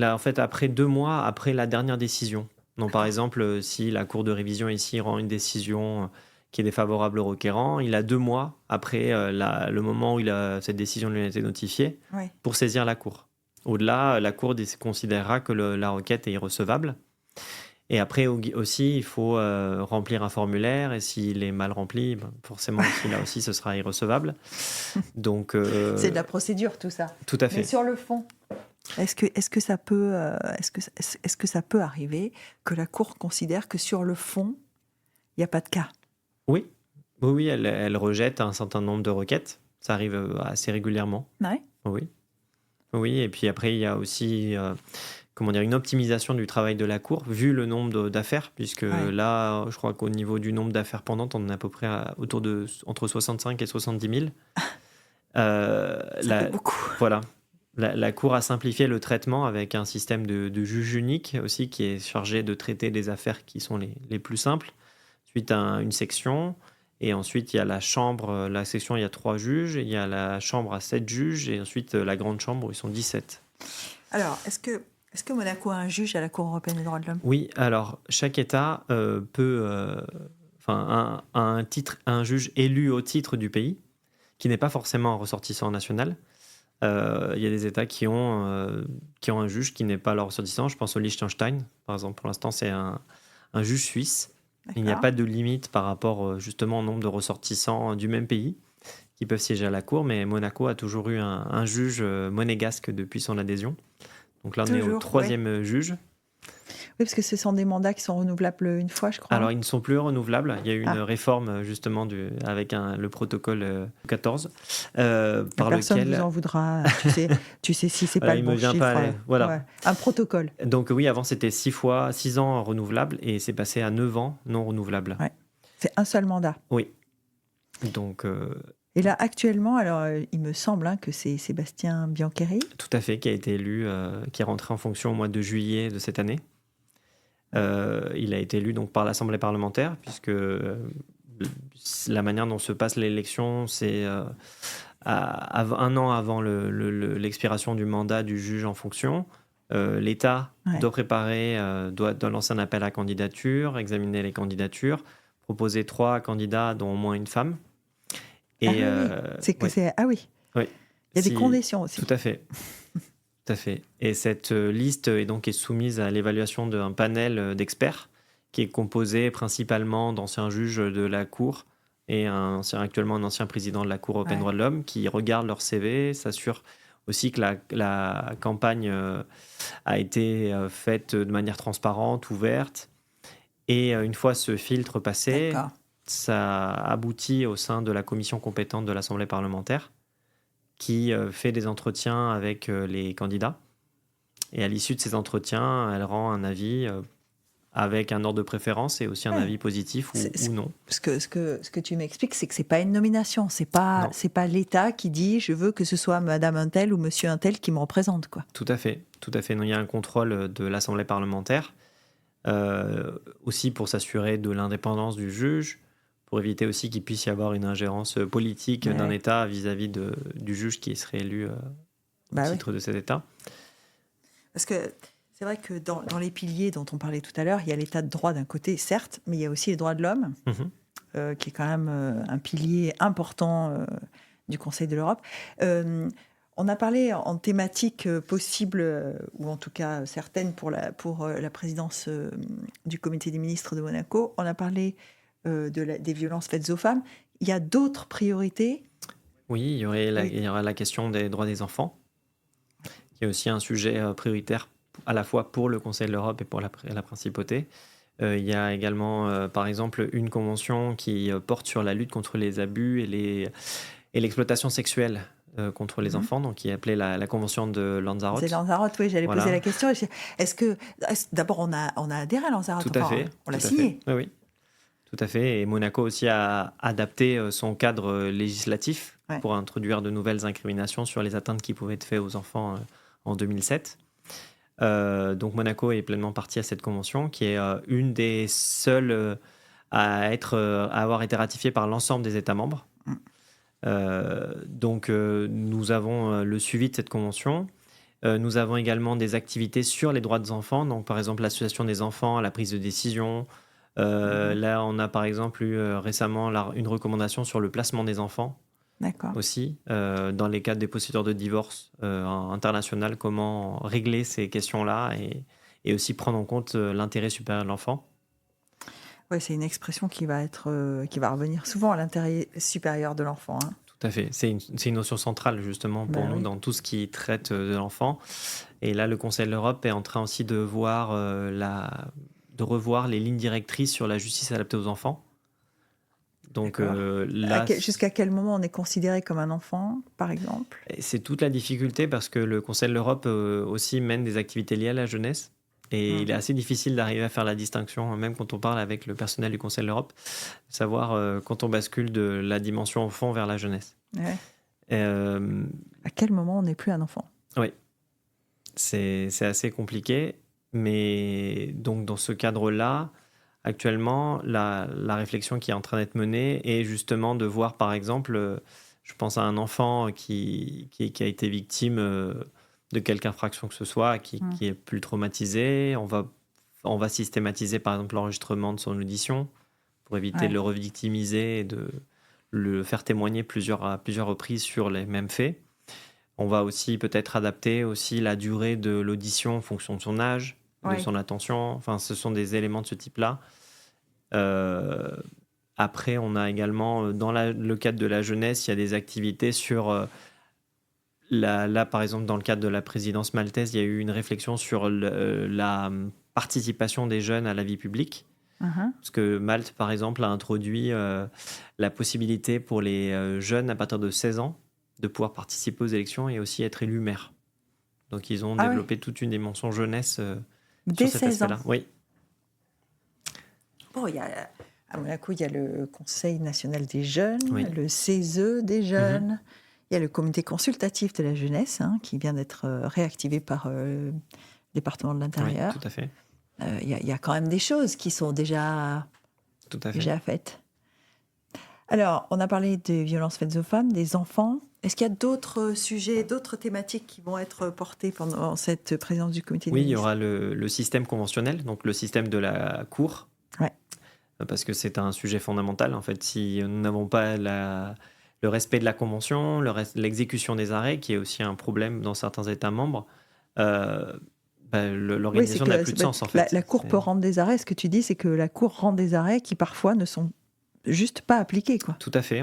en fait après 2 mois après la dernière décision. Donc, par D'accord. exemple, si la cour de révision ici rend une décision qui est défavorable au requérant, il a 2 mois après le moment où cette décision lui a été notifiée Oui. pour saisir la cour. Au-delà, la cour considérera que la requête est irrecevable. Et après aussi, il faut remplir un formulaire, et s'il est mal rempli, forcément aussi, là aussi, ce sera irrecevable. Donc, C'est de la procédure, tout ça. tout à Mais fait. sur le fond, est-ce que ça peut, est-ce que ça peut arriver que la Cour considère que sur le fond, il n'y a pas de cas? Oui, oui, oui, elle rejette un certain nombre de requêtes. Ça arrive assez régulièrement. Ouais. Oui, oui. Et puis après, il y a aussi comment dire, une optimisation du travail de la Cour, vu le nombre d'affaires, puisque Ouais. là, je crois qu'au niveau du nombre d'affaires pendantes, on est à peu près autour de entre 65 et 70 000. Ça fait beaucoup. Voilà. La Cour a simplifié le traitement avec un système de juge unique aussi qui est chargé de traiter des affaires qui sont les plus simples. Ensuite, une section. Et ensuite, il y a la chambre. La section, il y a 3 juges. Il y a la chambre à 7 juges. Et ensuite, la grande chambre où ils sont 17. Alors, est-ce que Monaco a un juge à la Cour européenne des droits de l'homme? Oui, alors chaque État peut. Enfin, un juge élu au titre du pays, qui n'est pas forcément un ressortissant national. Il y a des États qui ont un juge qui n'est pas leur ressortissant. Je pense au Liechtenstein, par exemple. Pour l'instant, c'est un juge suisse. Il n'y a D'accord. pas de limite par rapport justement au nombre de ressortissants du même pays qui peuvent siéger à la Cour, mais Monaco a toujours eu un juge monégasque depuis son adhésion. Donc là, on est au Toujours, oui. 3e juge. Oui, parce que ce sont des mandats qui sont renouvelables une fois, je crois. Alors, ils ne sont plus renouvelables. Il y a eu une Ah, réforme justement avec le protocole 14, mais par personne vous lequel... en voudra. Tu sais si c'est pas Voilà, le il me bon vient pas. chiffre. Voilà. Ouais. Un protocole. Donc oui, avant c'était 6 ans renouvelables et c'est passé à 9 ans non renouvelables. Ouais. C'est un seul mandat. Oui. Donc Et là, actuellement, alors, il me semble que c'est Sébastien Biancheri. tout à fait, qui a été élu, qui est rentré en fonction au mois de juillet de cette année. Il a été élu donc par l'Assemblée parlementaire, puisque la manière dont se passe l'élection, c'est un an avant l'expiration du mandat du juge en fonction. L'État Ouais. doit préparer, doit lancer un appel à candidature, examiner les candidatures, proposer 3 candidats, dont au moins une femme. Et, Ah oui, oui. C'est que ouais, c'est. Ah oui. ouais. Il y a des conditions aussi. Tout à fait. Tout à fait. Et cette liste est soumise à l'évaluation d'un panel d'experts qui est composé principalement d'anciens juges de la Cour et actuellement un ancien président de la Cour européenne des Ouais. droits de l'homme qui regarde leur CV, s'assure aussi que la campagne a été faite de manière transparente, ouverte. Et une fois ce filtre passé, D'accord. ça aboutit au sein de la commission compétente de l'Assemblée parlementaire qui fait des entretiens avec les candidats. Et à l'issue de ces entretiens, elle rend un avis avec un ordre de préférence et aussi un Ouais. avis positif ou non. Ce que tu m'expliques, c'est que c'est pas une nomination. C'est pas l'État qui dit je veux que ce soit Madame Untel ou Monsieur Untel qui me représente, quoi. Tout à fait. Tout à fait. Non, il y a un contrôle de l'Assemblée parlementaire, aussi pour s'assurer de l'indépendance du juge, pour éviter aussi qu'il puisse y avoir une ingérence politique d'un Ouais. État vis-à-vis du juge qui serait élu au Bah oui. titre de cet État. Parce que c'est vrai que dans les piliers dont on parlait tout à l'heure, il y a l'État de droit d'un côté, certes, mais il y a aussi les droits de l'homme, qui est quand même un pilier important du Conseil de l'Europe. On a parlé en thématique possible, ou en tout cas certaine pour la présidence du comité des ministres de Monaco. On a parlé des violences faites aux femmes. Il y a d'autres priorités. Oui, il y aura la question des droits des enfants, qui est aussi un sujet prioritaire à la fois pour le Conseil de l'Europe et pour la principauté. Il y a également, par exemple, une convention qui porte sur la lutte contre les abus et l'exploitation sexuelle contre les enfants, donc qui est appelée la convention de Lanzarote. C'est Lanzarote, oui, j'allais Voilà. poser la question. D'abord, on a adhéré à Lanzarote. Tout à fait. On l'a signé. Oui, oui. Tout à fait. Et Monaco aussi a adapté son cadre législatif pour introduire de nouvelles incriminations sur les atteintes qui pouvaient être faites aux enfants en 2007. Donc Monaco est pleinement partie à cette convention, qui est une des seules à avoir été ratifiée par l'ensemble des États membres. Donc nous avons le suivi de cette convention. Nous avons également des activités sur les droits des enfants, donc par exemple l'association des enfants à la prise de décision. Mhm. Là, on a par exemple eu récemment une recommandation sur le placement des enfants D'accord. aussi, dans les cadres des procédures de divorce internationales, comment régler ces questions-là et aussi prendre en compte l'intérêt supérieur de l'enfant. Ouais, c'est une expression qui va revenir souvent à l'intérêt supérieur de l'enfant, hein. Tout à fait. C'est une notion centrale justement pour Ben nous oui. dans tout ce qui traite de l'enfant. Et là, le Conseil de l'Europe est en train aussi de de revoir les lignes directrices sur la justice adaptée aux enfants. Donc D'accord. là, Jusqu'à quel moment on est considéré comme un enfant, par exemple? c'est toute la difficulté parce que le Conseil de l'Europe aussi mène des activités liées à la jeunesse. Et il est Mhm. assez difficile d'arriver à faire la distinction, même quand on parle avec le personnel du Conseil de l'Europe, de savoir quand on bascule de la dimension enfant vers la jeunesse. Ouais. Euh, À quel moment on n'est plus un enfant? oui, c'est assez compliqué. Mais donc dans ce cadre-là, actuellement, la réflexion qui est en train d'être menée est justement de voir, par exemple, je pense à un enfant qui a été victime de quelque infraction que ce soit, Mm. qui est plus traumatisé. On va systématiser, par exemple, l'enregistrement de son audition pour éviter de Ouais. le revictimiser et de le faire témoigner à plusieurs reprises sur les mêmes faits. On va aussi peut-être adapter aussi la durée de l'audition en fonction de son âge, de Ouais. son attention. Enfin, ce sont des éléments de ce type-là. Euh, Après, on a également, dans le cadre de la jeunesse, il y a des activités sur... là, par exemple, dans le cadre de la présidence maltaise, il y a eu une réflexion sur la participation des jeunes à la vie publique. Mhm. Parce que Malte, par exemple, a introduit la possibilité pour les jeunes à partir de 16 ans de pouvoir participer aux élections et aussi être élus maire. Donc, ils ont Ah oui, développé toute une dimension jeunesse sur dès cet 16 ans. aspect-là. Oui, Bon, à Monaco, il y a le Conseil national des jeunes, oui. le CESE des Mhm. jeunes, il y a le comité consultatif de la jeunesse, hein, qui vient d'être réactivé par le département de Oui, tout l'Intérieur. à fait. Il y a quand même des choses qui sont Tout à fait. déjà faites. Alors, on a parlé des violences faites aux femmes, des enfants. Est-ce qu'il y a d'autres sujets, d'autres thématiques qui vont être portées pendant cette présidence du comité des Oui, il y ministres? aura le système conventionnel, donc le système de la Cour, Ouais. parce que c'est un sujet fondamental. En fait, si nous n'avons pas le respect de la Convention, l'exécution des arrêts, qui est aussi un problème dans certains États membres, euh, Oui, c'est l'organisation n'a que plus de sens, en fait. la Cour peut rendre des arrêts. Ce que tu dis, c'est que la Cour rend des arrêts qui parfois ne sont juste pas appliqués, quoi. Tout à fait.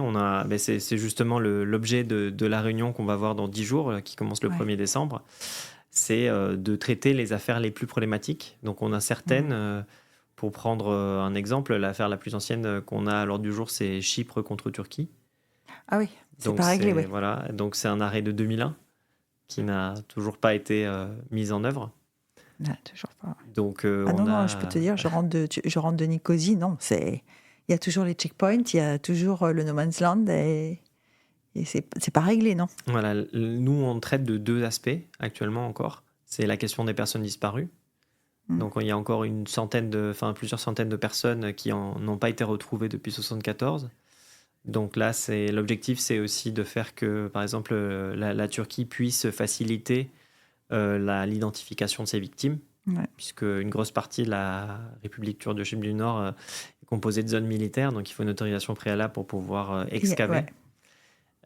C'est justement l'objet de la réunion qu'on va voir dans 10 jours, qui commence le Ouais. 1er décembre. C'est de traiter les affaires les plus problématiques. Donc, on a certaines... Mhm. Pour prendre un exemple, l'affaire la plus ancienne qu'on a à l'ordre du jour, c'est Chypre contre Turquie. Ah oui, c'est Donc pas réglé, oui. voilà, donc c'est un arrêt de 2001 qui n'a toujours pas été mis en œuvre. Non, toujours pas. Donc Ah non, on non, je peux a te dire, je rentre de Nicosie, non, il y a toujours les checkpoints, il y a toujours le no man's land et c'est pas réglé, non. voilà, nous on traite de deux aspects actuellement encore. C'est la question des personnes disparues. Mm. Donc il y a encore plusieurs centaines de personnes qui n'ont pas été retrouvées depuis 1974. Donc là, l'objectif, c'est aussi de faire que, par exemple, la Turquie puisse faciliter l'identification de ses victimes, Ouais. puisque une grosse partie de la République turque de Chypre du Nord est composée de zones militaires, donc il faut une autorisation préalable pour pouvoir excaver.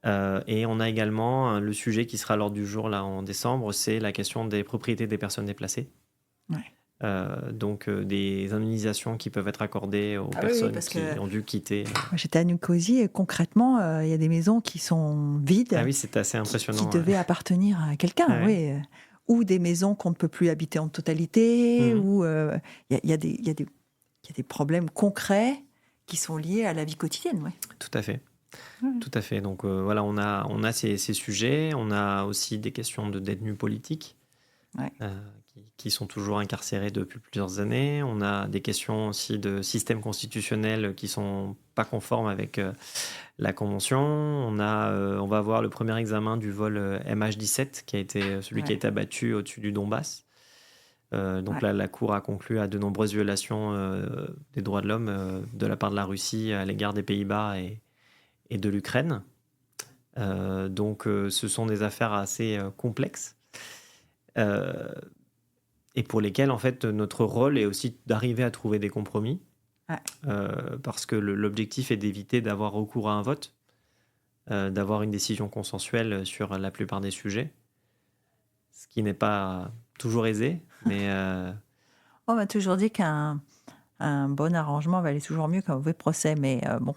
Ouais. Et on a également le sujet qui sera à l'ordre du jour là en décembre, c'est la question des propriétés des personnes déplacées. Ouais. Donc des indemnisations qui peuvent être accordées aux Ah oui, personnes parce qui que ont dû quitter. moi, j'étais à Nicosie et concrètement, il y a des maisons qui sont vides, Ah oui, c'est assez qui impressionnant. devaient appartenir à quelqu'un, Ouais. oui. Ou des maisons qu'on ne peut plus habiter en totalité, Mhm. ou il y a des problèmes concrets qui sont liés à la vie quotidienne, ouais. Tout à fait. Ouais. Tout à fait. Donc voilà, on a ces sujets. On a aussi des questions de détenus politiques Ouais. qui sont toujours incarcérés depuis plusieurs années. On a des questions aussi de système constitutionnel qui sont pas conformes avec la Convention. On va avoir le premier examen du vol MH17 qui a été celui qui a Ouais. été abattu au-dessus du Donbass. Donc Ouais. là, la Cour a conclu à de nombreuses violations des droits de l'homme de la part de la Russie à l'égard des Pays-Bas et de l'Ukraine. Donc ce sont des affaires assez complexes. euh, et pour lesquels, en fait, notre rôle est aussi d'arriver à trouver des compromis, Ouais. parce que l'objectif est d'éviter d'avoir recours à un vote, d'avoir une décision consensuelle sur la plupart des sujets, ce qui n'est pas toujours aisé, mais On m'a toujours dit qu'un bon arrangement valait toujours mieux qu'un mauvais procès, mais bon,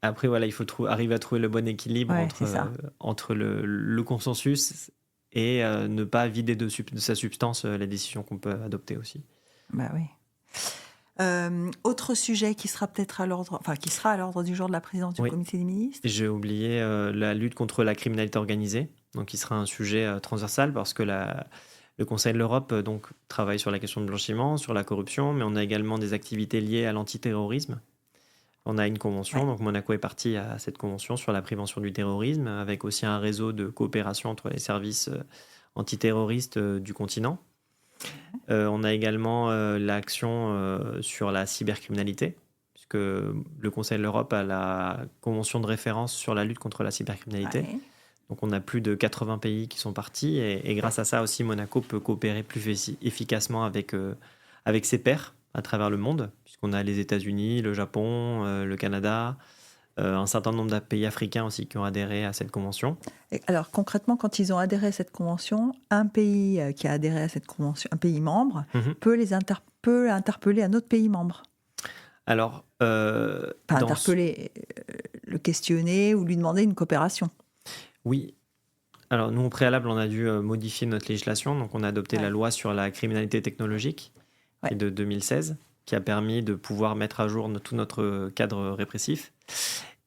après, voilà, il faut arriver à trouver le bon équilibre ouais, c'est ça. entre le consensus et ne pas vider de sa substance la décision qu'on peut adopter aussi. Bah oui. Autre sujet qui sera peut-être qui sera à l'ordre du jour de la présidence du Oui. comité des ministres. J'ai oublié la lutte contre la criminalité organisée, donc qui sera un sujet transversal parce que le Conseil de l'Europe donc travaille sur la question de blanchiment, sur la corruption, mais on a également des activités liées à l'antiterrorisme. On a une convention, Ouais. donc Monaco est parti à cette convention sur la prévention du terrorisme, avec aussi un réseau de coopération entre les services antiterroristes du continent. On a également l'action sur la cybercriminalité, puisque le Conseil de l'Europe a la convention de référence sur la lutte contre la cybercriminalité. Ouais. Donc on a plus de 80 pays qui sont partis, et grâce à ça aussi, Monaco peut coopérer plus efficacement avec ses pairs à travers le monde, puisqu'on a les États-Unis, le Japon, le Canada, un certain nombre de pays africains aussi qui ont adhéré à cette convention. Et alors concrètement, quand ils ont adhéré à cette convention, un pays qui a adhéré à cette convention, un pays membre, Mhm. peut interpeller un autre pays membre. Alors, Enfin, interpeller, le questionner ou lui demander une coopération. Oui. Alors, nous, au préalable, on a dû modifier notre législation. Donc, on a adopté la loi sur la criminalité technologique qui est de 2016, qui a permis de pouvoir mettre à jour tout notre cadre répressif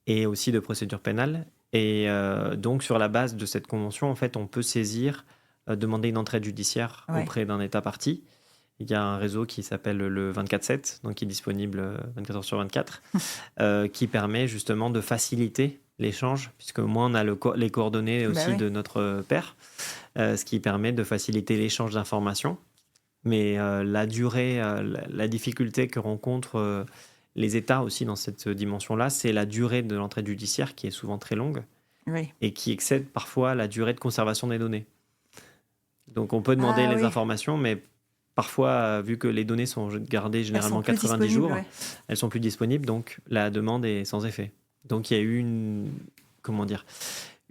et aussi de procédure pénale. Et donc, sur la base de cette convention, en fait, on peut saisir, demander une entraide judiciaire auprès d'un État partie. Il y a un réseau qui s'appelle le 24/7, donc qui est disponible 24 heures sur 24, qui permet justement de faciliter l'échange, puisque au moins on a les coordonnées aussi de notre père, ce qui permet de faciliter l'échange d'informations. Mais la durée, la difficulté que rencontrent les États aussi dans cette dimension-là, c'est la durée de l'entraide judiciaire qui est souvent très longue et qui excède parfois la durée de conservation des données. Donc on peut demander les informations, mais parfois, vu que les données sont gardées généralement 90 jours, elles sont plus disponibles, donc la demande est sans effet. Donc il y a eu une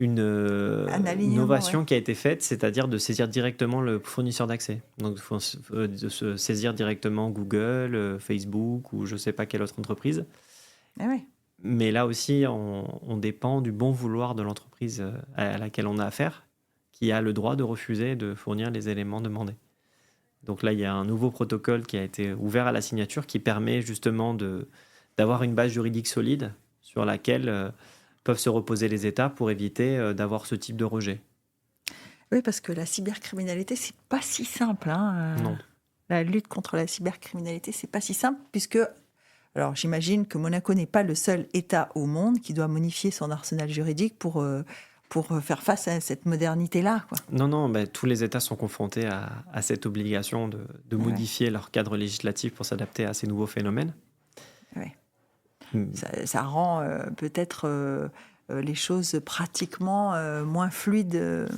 innovation qui a été faite, c'est-à-dire de saisir directement le fournisseur d'accès. Donc de se saisir directement Google, Facebook ou je ne sais pas quelle autre entreprise. Mais là aussi, on dépend du bon vouloir de l'entreprise à laquelle on a affaire, qui a le droit de refuser de fournir les éléments demandés. Donc là, il y a un nouveau protocole qui a été ouvert à la signature qui permet justement d'avoir une base juridique solide sur laquelle peuvent se reposer les États pour éviter d'avoir ce type de rejet. Oui, parce que la cybercriminalité, c'est pas si simple. Non. La lutte contre la cybercriminalité, c'est pas si simple, puisque... Alors, j'imagine que Monaco n'est pas le seul État au monde qui doit modifier son arsenal juridique pour faire face à cette modernité-là, quoi. Non, tous les États sont confrontés à cette obligation de modifier leur cadre législatif pour s'adapter à ces nouveaux phénomènes. Ça rend peut-être les choses pratiquement moins fluides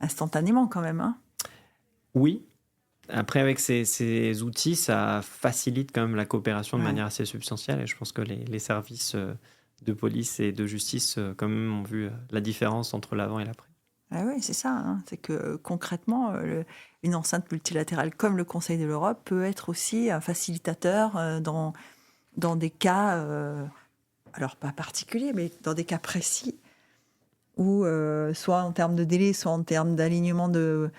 instantanément quand même. Hein. Oui. Après, avec ces outils, ça facilite quand même la coopération de manière assez substantielle. Et je pense que les services de police et de justice quand même ont vu la différence entre l'avant et l'après. Ah oui, c'est ça. Hein. C'est que concrètement, une enceinte multilatérale comme le Conseil de l'Europe peut être aussi un facilitateur dans des cas, alors pas particuliers, mais dans des cas précis, où soit en termes de délai, soit en termes d'alignement de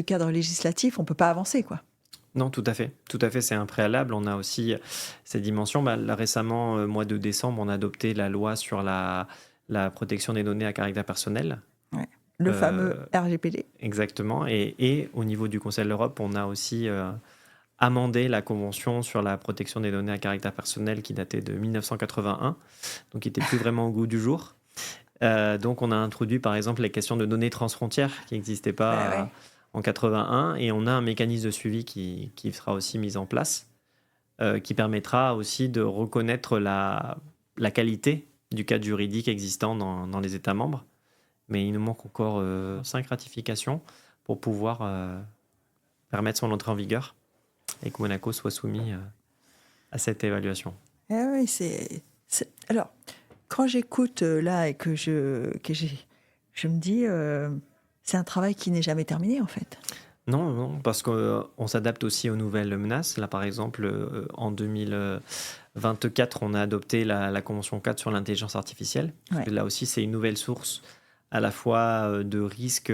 cadre législatif, on ne peut pas avancer, quoi. Non, tout à fait. Tout à fait, c'est un préalable. On a aussi cette dimension. Là, récemment, mois de décembre, on a adopté la loi sur la protection des données à caractère personnel. Ouais. Le fameux RGPD. Exactement. Et au niveau du Conseil de l'Europe, on a aussi amendé la convention sur la protection des données à caractère personnel qui datait de 1981, donc qui n'était plus vraiment au goût du jour. Donc on a introduit par exemple les questions de données transfrontières qui n'existaient pas en 81, et on a un mécanisme de suivi qui sera aussi mis en place, qui permettra aussi de reconnaître la qualité du cadre juridique existant dans les États membres, mais il nous manque encore 5 ratifications pour pouvoir permettre son entrée en vigueur et que Monaco soit soumis à cette évaluation. Ah oui, alors, quand j'écoute là et je me dis, c'est un travail qui n'est jamais terminé en fait. Non, non, parce qu'on s'adapte aussi aux nouvelles menaces. Là, par exemple, en 2024, on a adopté la Convention 4 sur l'intelligence artificielle. Parce que là aussi, c'est une nouvelle source à la fois de risques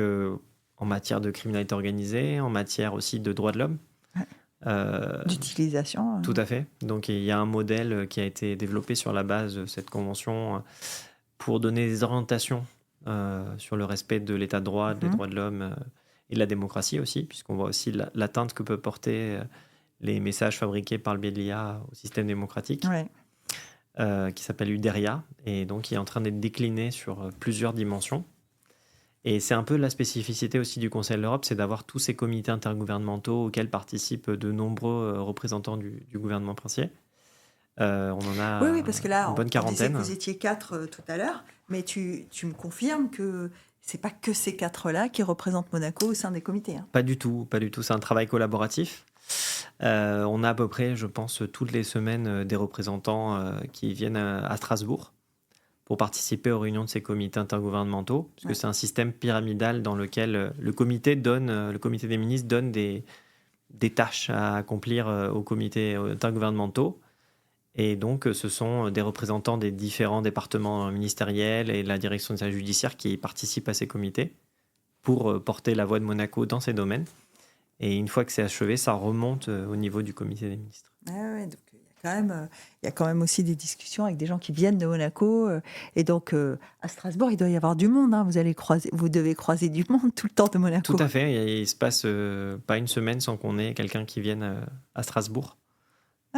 en matière de criminalité organisée, en matière aussi de droits de l'homme. D'utilisation. Tout à fait. Donc, il y a un modèle qui a été développé sur la base de cette convention pour donner des orientations sur le respect de l'état de droit, des droits de l'homme et de la démocratie aussi, puisqu'on voit aussi l'atteinte que peut porter les messages fabriqués par le biais de l'IA au système démocratique, qui s'appelle UDERIA, et donc qui est en train d'être décliné sur plusieurs dimensions. Et c'est un peu la spécificité aussi du Conseil de l'Europe, c'est d'avoir tous ces comités intergouvernementaux auxquels participent de nombreux représentants du gouvernement princier. On en a oui, parce que là, une bonne quarantaine. On disait que vous étiez 4 tout à l'heure, mais tu me confirmes que c'est pas que ces 4-là qui représentent Monaco au sein des comités. Hein. Pas du tout. C'est un travail collaboratif. On a à peu près, je pense, toutes les semaines des représentants qui viennent à Strasbourg pour participer aux réunions de ces comités intergouvernementaux, parce que c'est un système pyramidal dans lequel le comité des ministres donne des tâches à accomplir aux comités intergouvernementaux. Et donc, ce sont des représentants des différents départements ministériels et de la direction des services judiciaires qui participent à ces comités pour porter la voix de Monaco dans ces domaines. Et une fois que c'est achevé, ça remonte au niveau du comité des ministres. Donc il y a quand même aussi des discussions avec des gens qui viennent de Monaco. Et donc, à Strasbourg, il doit y avoir du monde. Hein. Vous devez croiser du monde tout le temps de Monaco. Tout à fait. Et il se passe pas une semaine sans qu'on ait quelqu'un qui vienne à Strasbourg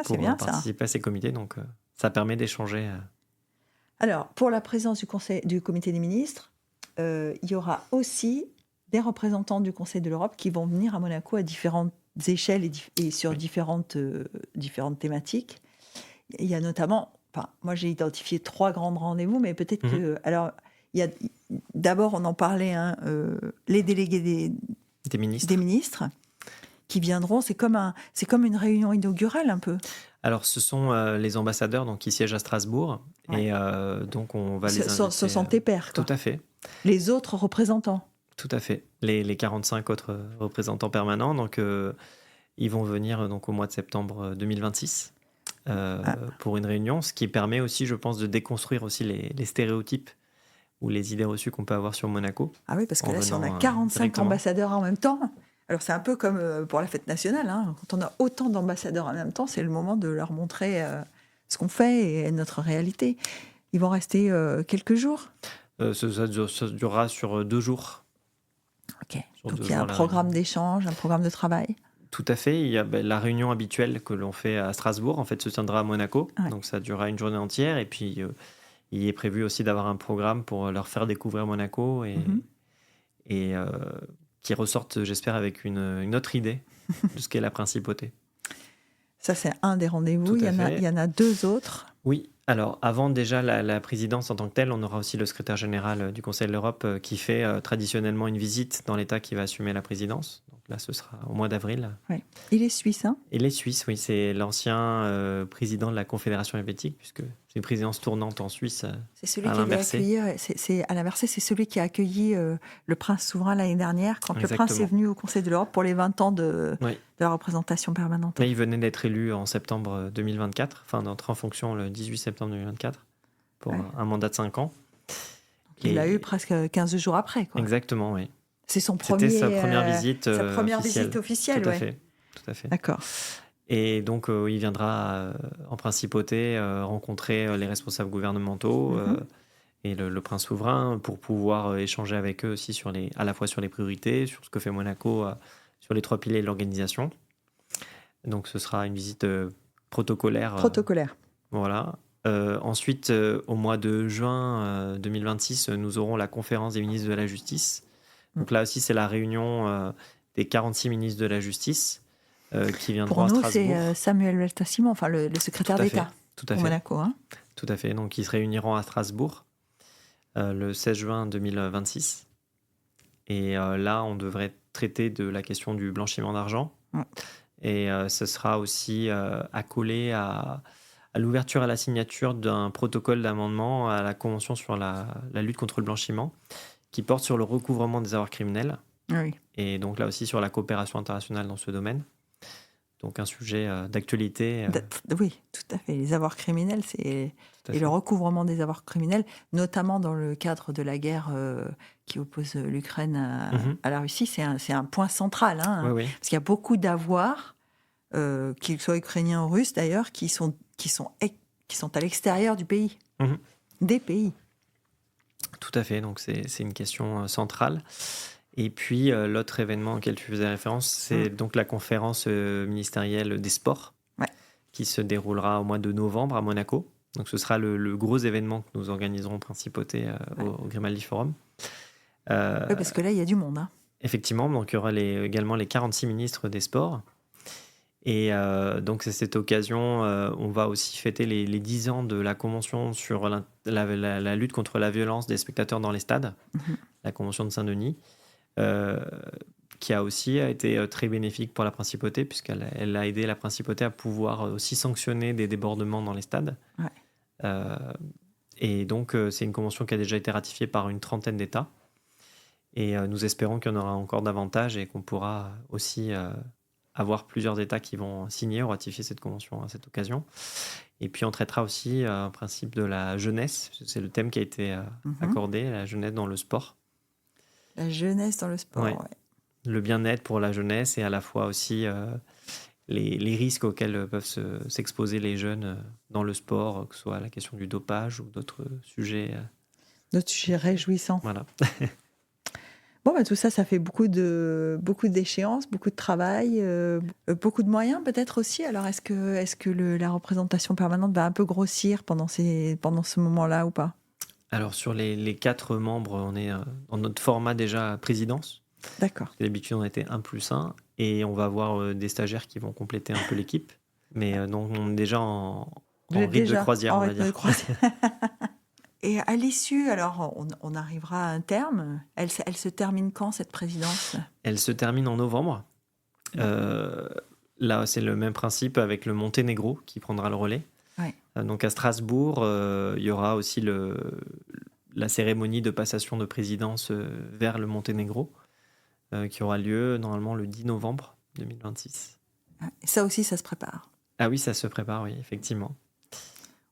pour participer à ces comités. Donc, ça permet d'échanger. Alors, pour la présence du comité des ministres, il y aura aussi des représentants du Conseil de l'Europe qui vont venir à Monaco à différentes échelles et sur différentes thématiques. Il y a notamment, moi j'ai identifié 3 grands rendez-vous, mais peut-être que... Alors, d'abord, on en parlait, les délégués des ministres qui viendront. C'est comme une réunion inaugurale un peu. Alors, ce sont les ambassadeurs donc, qui siègent à Strasbourg. Et donc, on va les inviter. Ce sont tes pairs, quoi. Tout à fait. Les autres représentants. Tout à fait. Les 45 autres représentants permanents. Donc, ils vont venir donc, au mois de septembre 2026 pour une réunion, ce qui permet aussi, je pense, de déconstruire aussi les stéréotypes ou les idées reçues qu'on peut avoir sur Monaco. Ah oui, parce que là, si on a 45 ambassadeurs en même temps... Alors, c'est un peu comme pour la fête nationale. Hein. Quand on a autant d'ambassadeurs en même temps, c'est le moment de leur montrer ce qu'on fait et notre réalité. Ils vont rester quelques jours Ça durera sur 2 jours. Ok. Donc, il y a un programme d'échange, un programme de travail. Tout à fait. Il y a la réunion habituelle que l'on fait à Strasbourg, en fait, se tiendra à Monaco. Ouais. Donc, ça durera une journée entière. Et puis, il est prévu aussi d'avoir un programme pour leur faire découvrir Monaco et qui ressortent, j'espère, avec une autre idée de ce qu'est la principauté. Ça, c'est un des rendez-vous. Il y en a 2 autres. Oui. Alors, avant déjà la présidence en tant que telle, on aura aussi le secrétaire général du Conseil de l'Europe qui fait traditionnellement une visite dans l'État qui va assumer la présidence. Donc là, ce sera au mois d'avril. Ouais. Il est suisse, hein ? Il est suisse, oui. C'est l'ancien président de la Confédération helvétique, puisque c'est une présidence tournante en Suisse. C'est celui qui a accueilli, à l'inversé, c'est celui qui a accueilli le prince souverain l'année dernière, quand le prince est venu au Conseil de l'Europe pour les 20 ans de la représentation permanente. Mais il venait d'être élu en septembre 2024, enfin d'entrer en fonction le 18 septembre 2024, pour un mandat de 5 ans. Il l'a eu presque 15 jours après, quoi. Exactement, oui. C'était sa première visite officielle. Tout à fait. Tout à fait. D'accord. Et donc, il viendra en principauté rencontrer les responsables gouvernementaux et le prince souverain pour pouvoir échanger avec eux aussi à la fois sur les priorités, sur ce que fait Monaco, sur les 3 piliers de l'organisation. Donc, ce sera une visite protocolaire. Voilà. Ensuite, au mois de juin 2026, nous aurons la conférence des ministres de la Justice. Donc là aussi, c'est la réunion des 46 ministres de la Justice qui viendront à Strasbourg. Pour nous, c'est Samuel Belta-Simon, enfin le secrétaire d'État pour Monaco. Hein. Tout à fait. Donc, ils se réuniront à Strasbourg le 16 juin 2026. Et là, on devrait traiter de la question du blanchiment d'argent. Ouais. Et ce sera aussi accolé à l'ouverture à la signature d'un protocole d'amendement à la Convention sur la lutte contre le blanchiment, qui porte sur le recouvrement des avoirs criminels. Oui. Et donc là aussi sur la coopération internationale dans ce domaine. Donc un sujet d'actualité. Oui, tout à fait. Les avoirs criminels, et fait. le recouvrement des avoirs criminels, notamment dans le cadre de la guerre qui oppose l'Ukraine à la Russie, c'est un point central. Oui, oui. Parce qu'il y a beaucoup d'avoirs, qu'ils soient ukrainiens ou russes d'ailleurs, qui sont à l'extérieur du pays, des pays. Tout à fait, donc c'est une question centrale. Et puis l'autre événement auquel tu faisais référence, c'est donc la conférence ministérielle des sports, qui se déroulera au mois de novembre à Monaco. Donc ce sera le gros événement que nous organiserons en principauté au Grimaldi Forum. Oui, parce que là, il y a du monde. Effectivement, donc il y aura également les 46 ministres des sports. Et donc, c'est cette occasion, on va aussi fêter les 10 ans de la Convention sur la lutte contre la violence des spectateurs dans les stades, la Convention de Saint-Denis, qui a aussi été très bénéfique pour la principauté, puisqu'elle a aidé la principauté à pouvoir aussi sanctionner des débordements dans les stades. Et donc, c'est une convention qui a déjà été ratifiée par une trentaine d'États. Et nous espérons qu'il y en aura encore davantage et qu'on pourra aussi avoir plusieurs États qui vont signer ou ratifier cette convention à cette occasion. Et puis on traitera aussi un principe de la jeunesse. C'est le thème qui a été accordé, la jeunesse dans le sport. La jeunesse dans le sport, ouais. Le bien-être pour la jeunesse et à la fois aussi les risques auxquels peuvent s'exposer les jeunes dans le sport, que ce soit la question du dopage ou d'autres sujets. D'autres sujets réjouissants. Voilà. Bon, tout ça, ça fait beaucoup d'échéances, beaucoup de travail, beaucoup de moyens peut-être aussi. Alors, est-ce que la représentation permanente va un peu grossir pendant ce moment-là ou pas ? Alors, sur les 4 membres, on est dans notre format déjà présidence. D'accord. D'habitude, on était 1+1 et on va avoir des stagiaires qui vont compléter un peu l'équipe. Mais donc, on est déjà en rythme de croisière, on va dire. Et à l'issue, alors, on arrivera à un terme. Elle se termine quand, cette présidence ? Elle se termine en novembre. Là, c'est le même principe avec le Monténégro qui prendra le relais. Ouais. Donc, à Strasbourg, il y aura aussi la cérémonie de passation de présidence vers le Monténégro qui aura lieu normalement le 10 novembre 2026. Et ça aussi, ça se prépare. Ah oui, ça se prépare, oui, effectivement.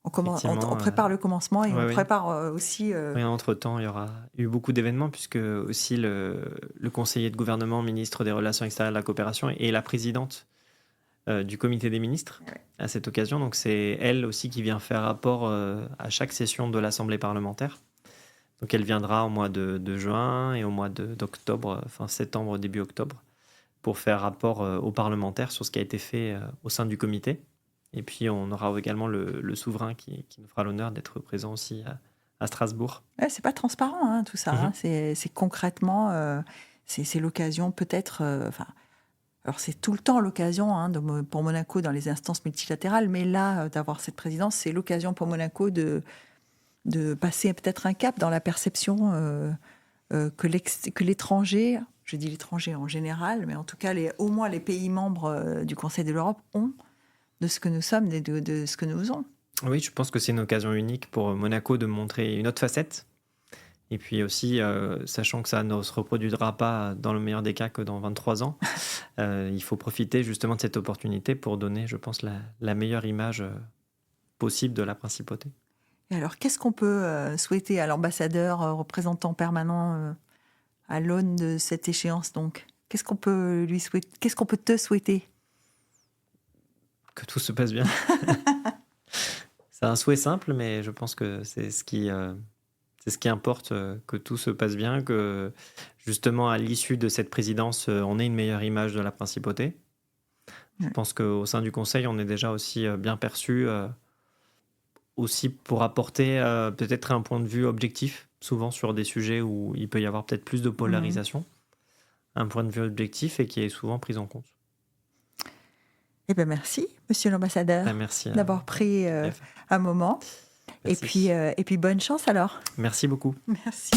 On prépare le commencement et on prépare aussi... Entre-temps, il y aura eu beaucoup d'événements puisque aussi le conseiller de gouvernement, ministre des Relations extérieures et de la coopération et la présidente du comité des ministres à cette occasion. Donc c'est elle aussi qui vient faire rapport à chaque session de l'Assemblée parlementaire. Donc elle viendra au mois de juin et au mois d'octobre, fin septembre, début octobre, pour faire rapport aux parlementaires sur ce qui a été fait au sein du comité. Et puis, on aura également le souverain qui nous fera l'honneur d'être présent aussi à Strasbourg. Ouais, c'est pas transparent, tout ça. C'est concrètement, c'est l'occasion peut-être... alors, c'est tout le temps l'occasion pour Monaco dans les instances multilatérales, mais là, d'avoir cette présidence, c'est l'occasion pour Monaco de passer peut-être un cap dans la perception que l'étranger, je dis l'étranger en général, mais en tout cas, au moins les pays membres du Conseil de l'Europe ont de ce que nous sommes et de ce que nous faisons. Oui, je pense que c'est une occasion unique pour Monaco de montrer une autre facette. Et puis aussi, sachant que ça ne se reproduira pas dans le meilleur des cas que dans 23 ans, il faut profiter justement de cette opportunité pour donner, je pense, la meilleure image possible de la principauté. Et alors, qu'est-ce qu'on peut souhaiter à l'ambassadeur, représentant permanent à l'aune de cette échéance donc ? Qu'est-ce qu'on peut lui souhaiter ? Qu'est-ce qu'on peut te souhaiter ? Que tout se passe bien. C'est un souhait simple, mais je pense que c'est ce qui importe, que tout se passe bien, que justement à l'issue de cette présidence, on ait une meilleure image de la principauté. Je pense qu'au sein du Conseil, on est déjà aussi bien perçu, aussi pour apporter peut-être un point de vue objectif, souvent sur des sujets où il peut y avoir peut-être plus de polarisation, un point de vue objectif et qui est souvent pris en compte. Eh bien, merci, monsieur l'ambassadeur, Merci d'avoir pris un moment. Merci. Et puis bonne chance alors. Merci beaucoup. Merci.